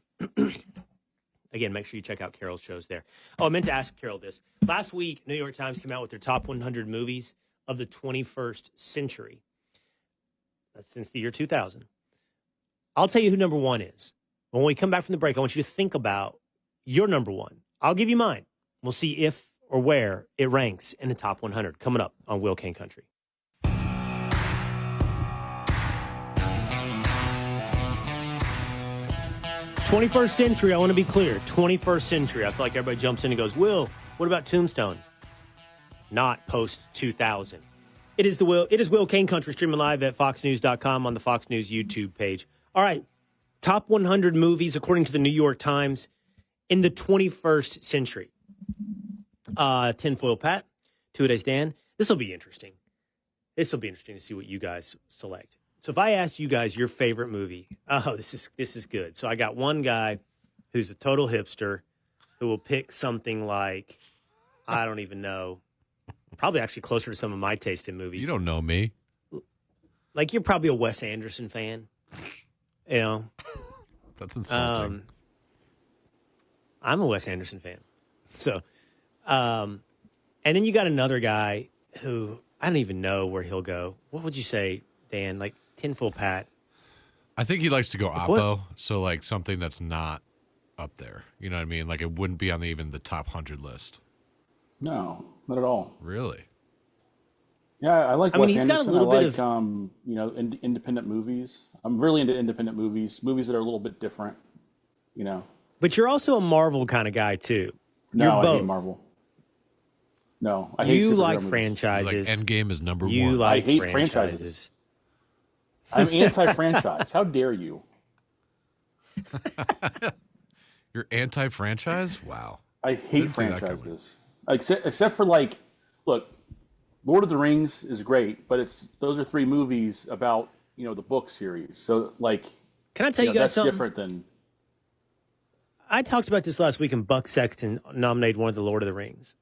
Again, make sure you check out Karol's shows there. Oh, I meant to ask Karol this. Last week, New York Times came out with their top 100 movies of the 21st century. That's since the year 2000. I'll tell you who number one is. When we come back from the break, I want you to think about your number one. I'll give you mine. We'll see if or where it ranks in the top 100. Coming up on Will Cain Country. 21st century, I want to be clear. 21st century. I feel like everybody jumps in and goes, Will, what about Tombstone? Not post-2000. It is Will Cain Country, streaming live at foxnews.com on the Fox News YouTube page. All right, top 100 movies, according to the New York Times, in the 21st century. Tinfoil Pat, Two-A-Days Dan. This will be interesting. This will be interesting to see what you guys select. So if I asked you guys your favorite movie, this is good. So I got one guy who's a total hipster who will pick something like, I don't even know, probably actually closer to some of my taste in movies. You don't know me. Like you're probably a Wes Anderson fan. That's insulting. I'm a Wes Anderson fan. So, and then you got another guy who I don't even know where he'll go. What would you say, Dan? Like Tinfoil Pat? I think he likes to go oppo, so like something that's not up there. You know what I mean? Like it wouldn't be on even the top 100 list. No, not at all. Really? Yeah, I like Wes he's Anderson. got a little bit of independent movies. I'm really into independent movies that are a little bit different. But you're also a Marvel kind of guy too. You're No, both. I hate Marvel. No, I hate You superhero like movies. franchises. Like Endgame is number You one. like I hate franchises. I'm anti-franchise. How dare you? You're anti-franchise? Wow. I hate Didn't see that franchises. Except for look, Lord of the Rings is great, but those are 3 movies about the book series. So can I tell you guys that's something? different than. I talked about this last week, and Buck Sexton nominated one of the Lord of the Rings.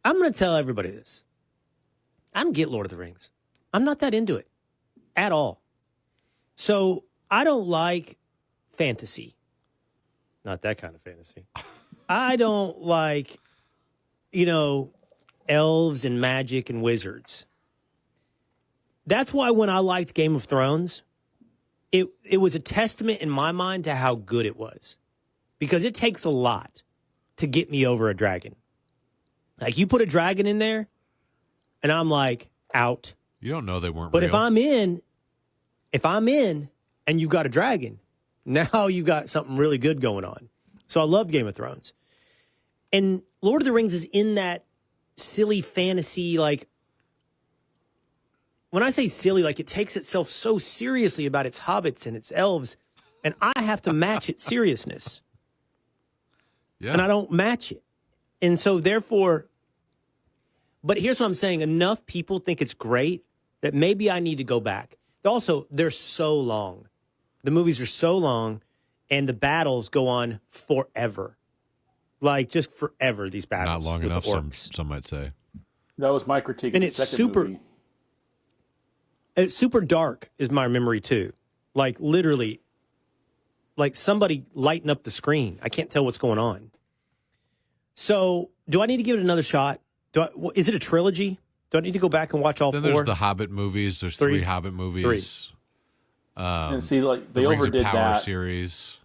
I'm going to tell everybody this. I don't get Lord of the Rings. I'm not that into it at all. So I don't like fantasy. Not that kind of fantasy. I don't like, elves and magic and wizards. That's why when I liked Game of Thrones, it was a testament in my mind to how good it was. Because it takes a lot to get me over a dragon. Like, you put a dragon in there, and I'm like, out. You don't know they weren't But real. if I'm in, and you've got a dragon, now you got something really good going on. So I love Game of Thrones. And Lord of the Rings is in that silly fantasy, like, when I say silly, like, it takes itself so seriously about its hobbits and its elves, and I have to match its seriousness. Yeah. And I don't match it. And so therefore, but here's what I'm saying. Enough people think it's great that maybe I need to go back. Also, they're so long. The movies are so long, and the battles go on forever. Like, just forever, these battles. Not long with enough, the orcs. some might say. That was my critique And of the it's second super, movie. it's super dark, is my memory, too. Like, literally, like somebody lighten up the screen. I can't tell what's going on. So, do I need to give it another shot? Is it a trilogy? Do I need to go back and watch all Then four? there's the Hobbit movies. There's three Hobbit movies. And see, like, they the Rings of overdid Power that. series.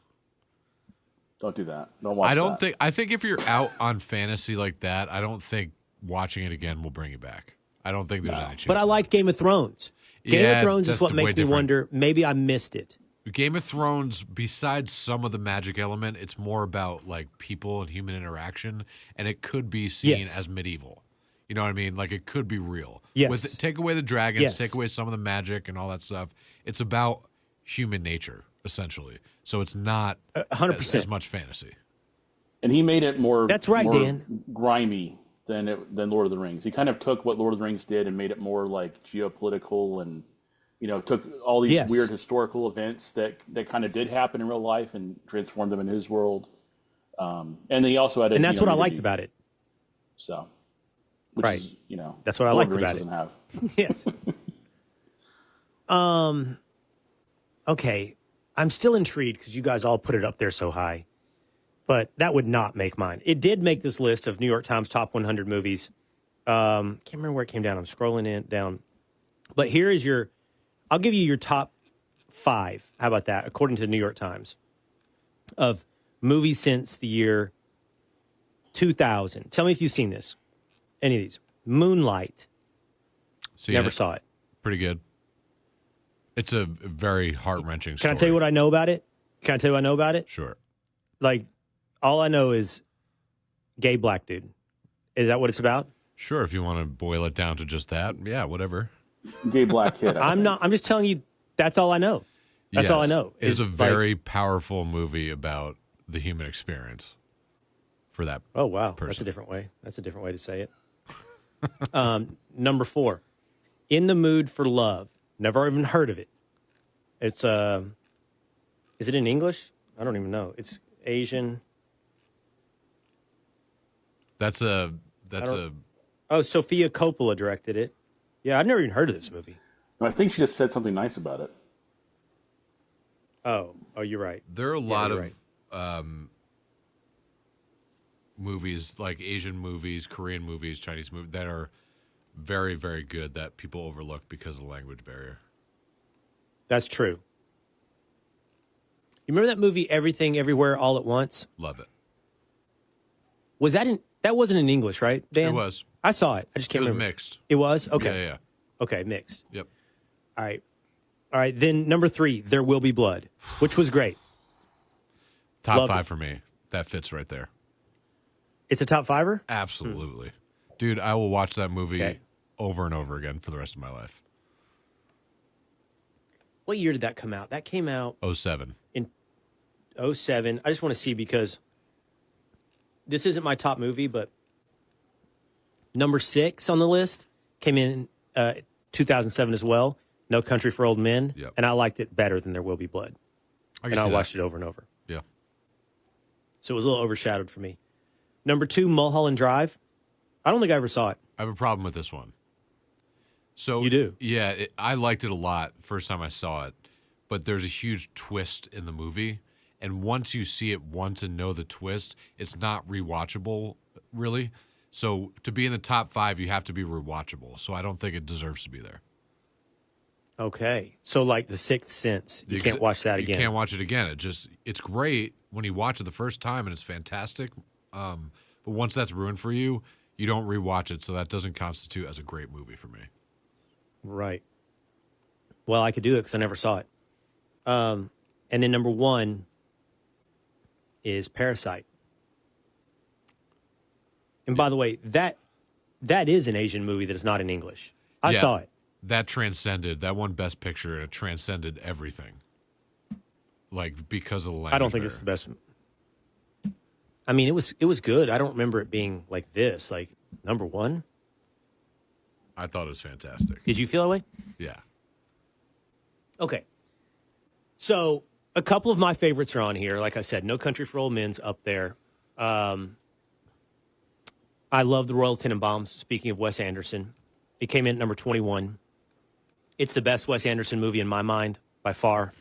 Don't do that. Don't watch that. I think if you're out on fantasy like that, I don't think watching it again will bring you back. I don't think there's any chance. But I liked Game of Thrones. Game of Thrones is what makes me wonder, maybe I missed it. Game of Thrones, besides some of the magic element, it's more about like people and human interaction, and it could be seen as medieval. You know what I mean? Like it could be real. Yes. Take away the dragons, take away some of the magic and all that stuff. It's about human nature, essentially. So it's not 100% as much fantasy. And he made it more. That's right, more Dan. Grimy than Lord of the Rings. He kind of took what Lord of the Rings did and made it more like geopolitical and, took all these weird historical events that kind of did happen in real life and transformed them in his world. And he also had, and that's what I liked about it. So, which is, that's what I liked about it. Doesn't have. Yes. Okay. I'm still intrigued because you guys all put it up there so high, but that would not make mine. It did make this list of New York Times top 100 movies. Can't remember where it came down. I'm scrolling down, but here is I'll give you your top 5. How about that? According to the New York Times, of movies since the year 2000. Tell me if you've seen this. Any of these? Moonlight. Never saw it. Pretty good. It's a very heart-wrenching story. Can I tell you what I know about it? Sure. Like, all I know is gay black dude. Is that what it's about? Sure, if you want to boil it down to just that. Yeah, whatever. Gay black kid. I'm just telling you, that's all I know. That's all I know. It's a very powerful movie about the human experience for that Oh, wow. person. That's a different way. That's a different way to say it. Number 4, In the Mood for Love. Never even heard of it. It's, is it in English? I don't even know. It's Asian. Oh, Sofia Coppola directed it. Yeah, I've never even heard of this movie. I think she just said something nice about it. Oh, you're right. There are a lot of movies, like Asian movies, Korean movies, Chinese movies, that are very, very good that people overlook because of the language barrier. That's true. You remember that movie, Everything, Everywhere, All at Once? Love it. Was that that wasn't in English, right, Dan? It was. I saw it. I just can't remember. It was mixed. It was? Okay. Yeah. Okay, mixed. Yep. All right. Then number 3, There Will Be Blood, which was great. Top Loved 5 it. for me. That fits right there. It's a top 5er? Absolutely. Dude, I will watch that movie over and over again for the rest of my life. What year did that come out? That came out 07. in 07. I just want to see because this isn't my top movie, but number 6 on the list came in 2007 as well. No Country for Old Men. Yep. And I liked it better than There Will Be Blood. I watched it over and over. Yeah. So it was a little overshadowed for me. Number 2, Mulholland Drive. I don't think I ever saw it. I have a problem with this one. So You do? Yeah, I liked it a lot first time I saw it, but there's a huge twist in the movie, and once you see it once and know the twist, it's not rewatchable, really. So to be in the top 5, you have to be rewatchable. So I don't think it deserves to be there. Okay. So like The Sixth Sense. You can't watch that again. You can't watch it again. It's great when you watch it the first time, and it's fantastic. But once that's ruined for you, you don't rewatch it, so that doesn't constitute as a great movie for me. Right. Well, I could do it because I never saw it. And then number 1 is Parasite. And by the way, that is an Asian movie that is not in English. I saw it. That won Best Picture, and it transcended everything. like because of the language. I don't think it's the best. I mean, it was good. I don't remember it being like this, like number one. I thought it was fantastic. Did you feel that way? Yeah. Okay. So a couple of my favorites are on here. Like I said, No Country for Old Men's up there. I love The Royal Tenenbaums, speaking of Wes Anderson. It came in at number 21. It's the best Wes Anderson movie in my mind, by far.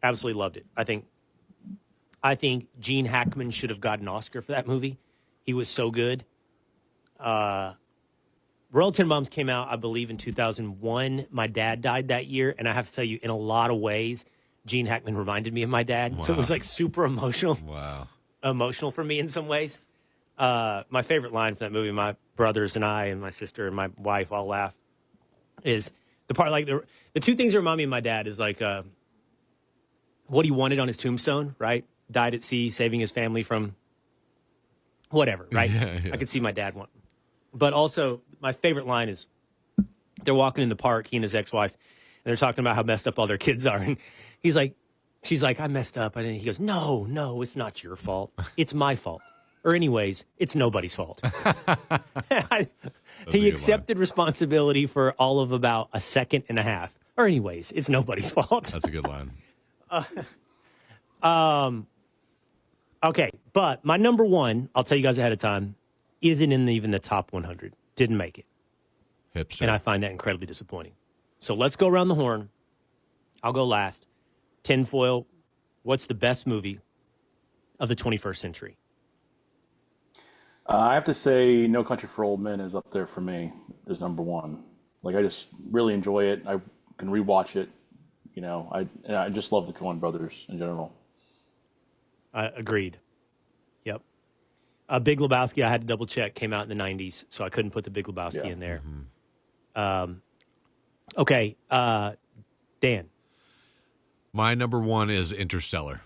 Absolutely loved it. I think Gene Hackman should have gotten an Oscar for that movie. He was so good. Royal Tenenbaums came out, I believe, in 2001. My dad died that year, and I have to tell you, in a lot of ways, Gene Hackman reminded me of my dad. Wow. So it was like super emotional. Wow. Emotional for me in some ways. My favorite line from that movie, my brothers and I and my sister and my wife all laugh, is the part, like the two things that remind me of my dad is like what he wanted on his tombstone, right? Died at sea, saving his family from whatever, right? Yeah. I could see my dad want. But also, my favorite line is they're walking in the park, he and his ex-wife, and they're talking about how messed up all their kids are. And she's like, I messed up. And he goes, no, it's not your fault. It's my fault. Or anyways, it's nobody's fault. He accepted responsibility for all of about a second and a half. Or anyways, it's nobody's fault. That's a good line. Okay, but my number one, I'll tell you guys ahead of time, isn't in even the top 100. Didn't make it. Hipster. And I find that incredibly disappointing. So let's go around the horn. I'll go last. Tinfoil, what's the best movie of the 21st century? I have to say No Country for Old Men is up there for me as number one. Like, I just really enjoy it. I can rewatch it. You know, I just love the Coen brothers in general. Agreed. Yep. Big Lebowski, I had to double check, came out in the 90s, so I couldn't put the Big Lebowski in there. Mm-hmm. Okay, Dan. My number one is Interstellar,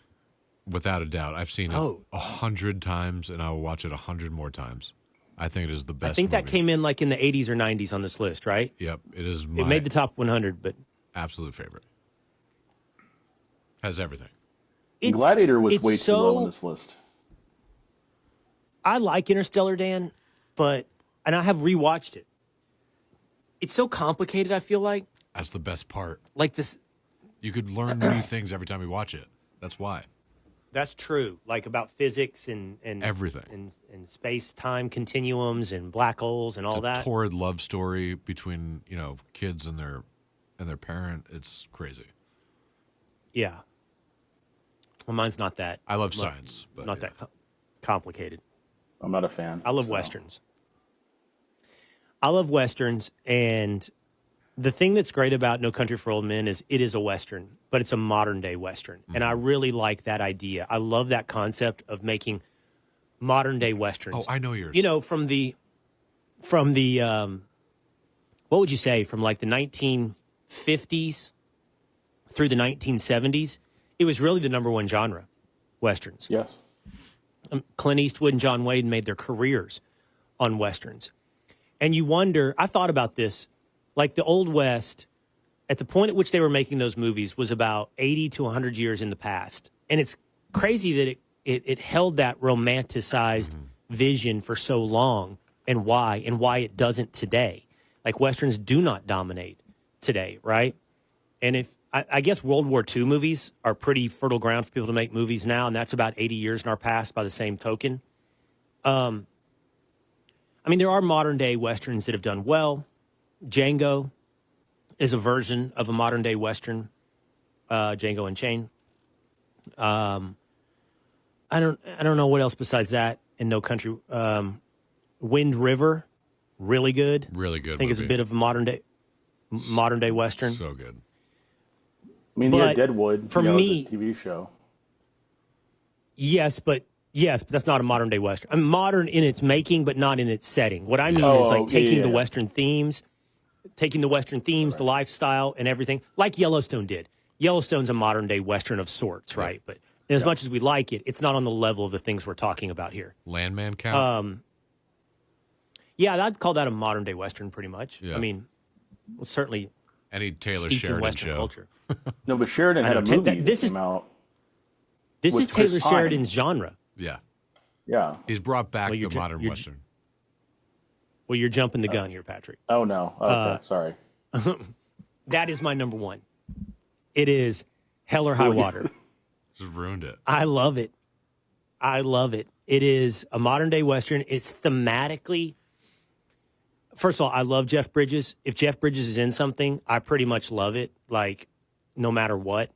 without a doubt. I've seen it 100 times, and I will watch it 100 more times. I think it is the best I think that movie. came in like in the 80s or 90s on this list, right? Yep, it is It made the top 100, but... absolute favorite. Has everything. Gladiator was way too low on this list. I like Interstellar, Dan, and I have rewatched it. It's so complicated, I feel like. That's the best part. Like this. You could learn new things every time you watch it. That's why. That's true. Like about physics and everything. And space-time continuums and black holes and all that. It's a torrid love story between, kids and their parent. It's crazy. Yeah. Well, mine's not that. I love science, but not that complicated. I'm not a fan. I love Westerns. And the thing that's great about No Country for Old Men is it is a Western, but it's a modern-day Western. Mm-hmm. And I really like that idea. I love that concept of making modern-day Westerns. Oh, I know yours. From the what would you say, from like the 1950s through the 1970s, it was really the number one genre, Westerns. Yes. Clint Eastwood and John Wayne made their careers on Westerns. And you wonder, I thought about this, like the Old West, at the point at which they were making those movies was about 80 to 100 years in the past. And it's crazy that it held that romanticized vision for so long, and why it doesn't today. Like Westerns do not dominate today, right? And I guess World War II movies are pretty fertile ground for people to make movies now, and that's about 80 years in our past by the same token. I mean, there are modern-day Westerns that have done well. Django is a version of a modern-day Western, Django Unchained. I don't know what else besides that in No Country. Wind River, really good. Really good. I think it's a bit of a modern-day Western. So good. I mean, yeah, Deadwood for me, is a TV show. Yes, but that's not a modern day Western. I'm modern in its making, but not in its setting. What I mean is like taking the Western themes, the lifestyle and everything, like Yellowstone did. Yellowstone's a modern day Western of sorts, right? But as much as we like it, it's not on the level of the things we're talking about here. Landman count? Yeah, I'd call that a modern day Western pretty much. Yeah. I mean, certainly any Taylor steeped in Sheridan Western show. culture. No, but Sheridan had a movie that came out This With is Taylor Chris Pine. Sheridan's genre. Yeah. Yeah. He's brought back Well, the modern Western. Well, you're jumping the gun here, Patrick. Oh no. Okay. Sorry. That is my number one. It is Hell or High Water. Just ruined it. I love it. I love it. It is a modern day Western. It's thematically. First of all, I love Jeff Bridges. If Jeff Bridges is in something, I pretty much love it, like no matter what.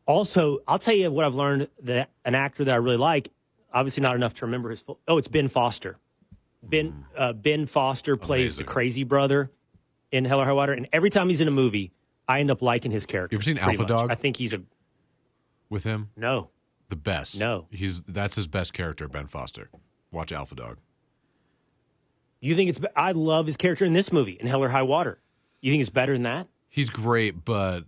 Also, I'll tell you what I've learned, that an actor that I really like, obviously not enough to remember his full. Oh, it's Ben Foster. Ben Foster plays the crazy brother in Hell or High Water, and every time he's in a movie, I end up liking his character. You ever seen pretty Alpha much. Dog? I think he's a With him? no. The best. No. That's his best character, Ben Foster. Watch Alpha Dog. You think it's? I love his character in this movie, in Hell or High Water. You think it's better than that? He's great, but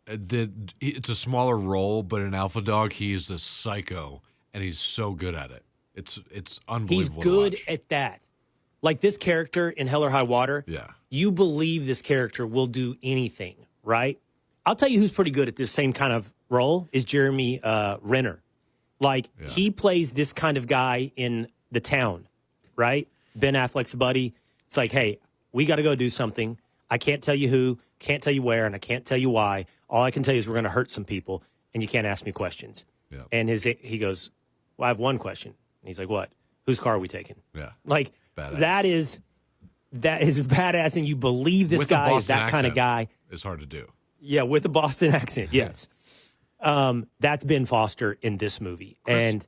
it's a smaller role. But in Alpha Dog, he's a psycho, and he's so good at it. It's unbelievable. He's good to watch. at that. Like this character in Hell or High Water. Yeah. You believe this character will do anything, right? I'll tell you who's pretty good at this same kind of role is Jeremy Renner. Like he plays this kind of guy in The Town, right? Ben Affleck's buddy. It's like, hey, we got to go do something. I can't tell you who, can't tell you where, and I can't tell you why. All I can tell you is we're going to hurt some people, and you can't ask me questions. Yeah. And he goes, well, I have one question. And he's like, what? Whose car are we taking? Yeah. Like, badass. that is badass, and you believe this guy is that kind of guy. It's hard to do. Yeah, with a Boston accent, yes. That's Ben Foster in this movie. And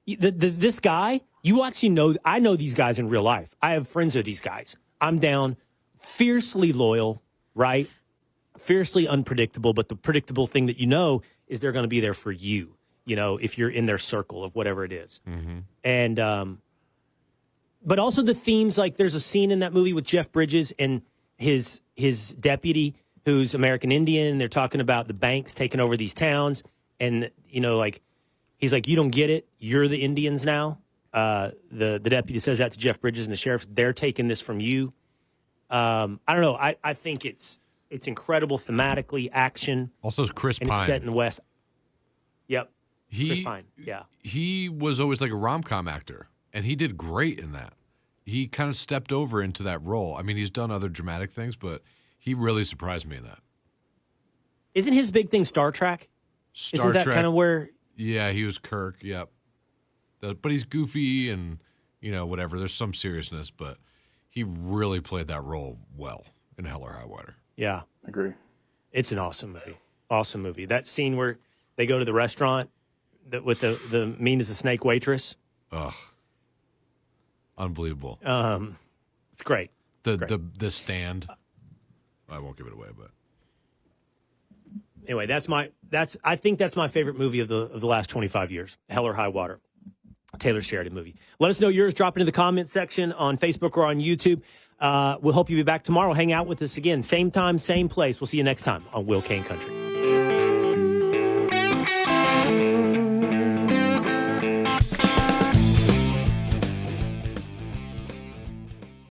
this guy, you actually know, I know these guys in real life. I have friends of these guys. I'm down, fiercely loyal, right? Fiercely unpredictable, but the predictable thing that you know is they're going to be there for you, you know, if you're in their circle of whatever it is. Mm-hmm. And, but also the themes, like there's a scene in that movie with Jeff Bridges and his deputy who's American Indian. They're talking about the banks taking over these towns. And, you know, like, he's like, you don't get it. You're the Indians now. The deputy says that to Jeff Bridges and the sheriff. They're taking this from you. I don't know. I think it's incredible thematically, action. Also, Chris and Pine. It's set in the West. Yep. Chris Pine. Yeah. He was always like a rom-com actor, and he did great in that. He kind of stepped over into that role. I mean, he's done other dramatic things, but he really surprised me in that. Isn't his big thing Star Trek? Isn't that kind of where? Yeah, he was Kirk. Yep. But he's goofy and, you know, whatever. There's some seriousness, but he really played that role well in Hell or High Water. Yeah. Agree. It's an awesome movie. Awesome movie. That scene where they go to the restaurant with the mean as a snake waitress. Ugh. Unbelievable. It's great. The Stand. I won't give it away, but anyway, I think that's my favorite movie of the last 25 years. Hell or High Water. Taylor Sheridan movie. Let us know yours. Drop into the comment section on Facebook or on YouTube. We'll hope you'll be back tomorrow. Hang out with us again. Same time, same place. We'll see you next time on Will Cain Country.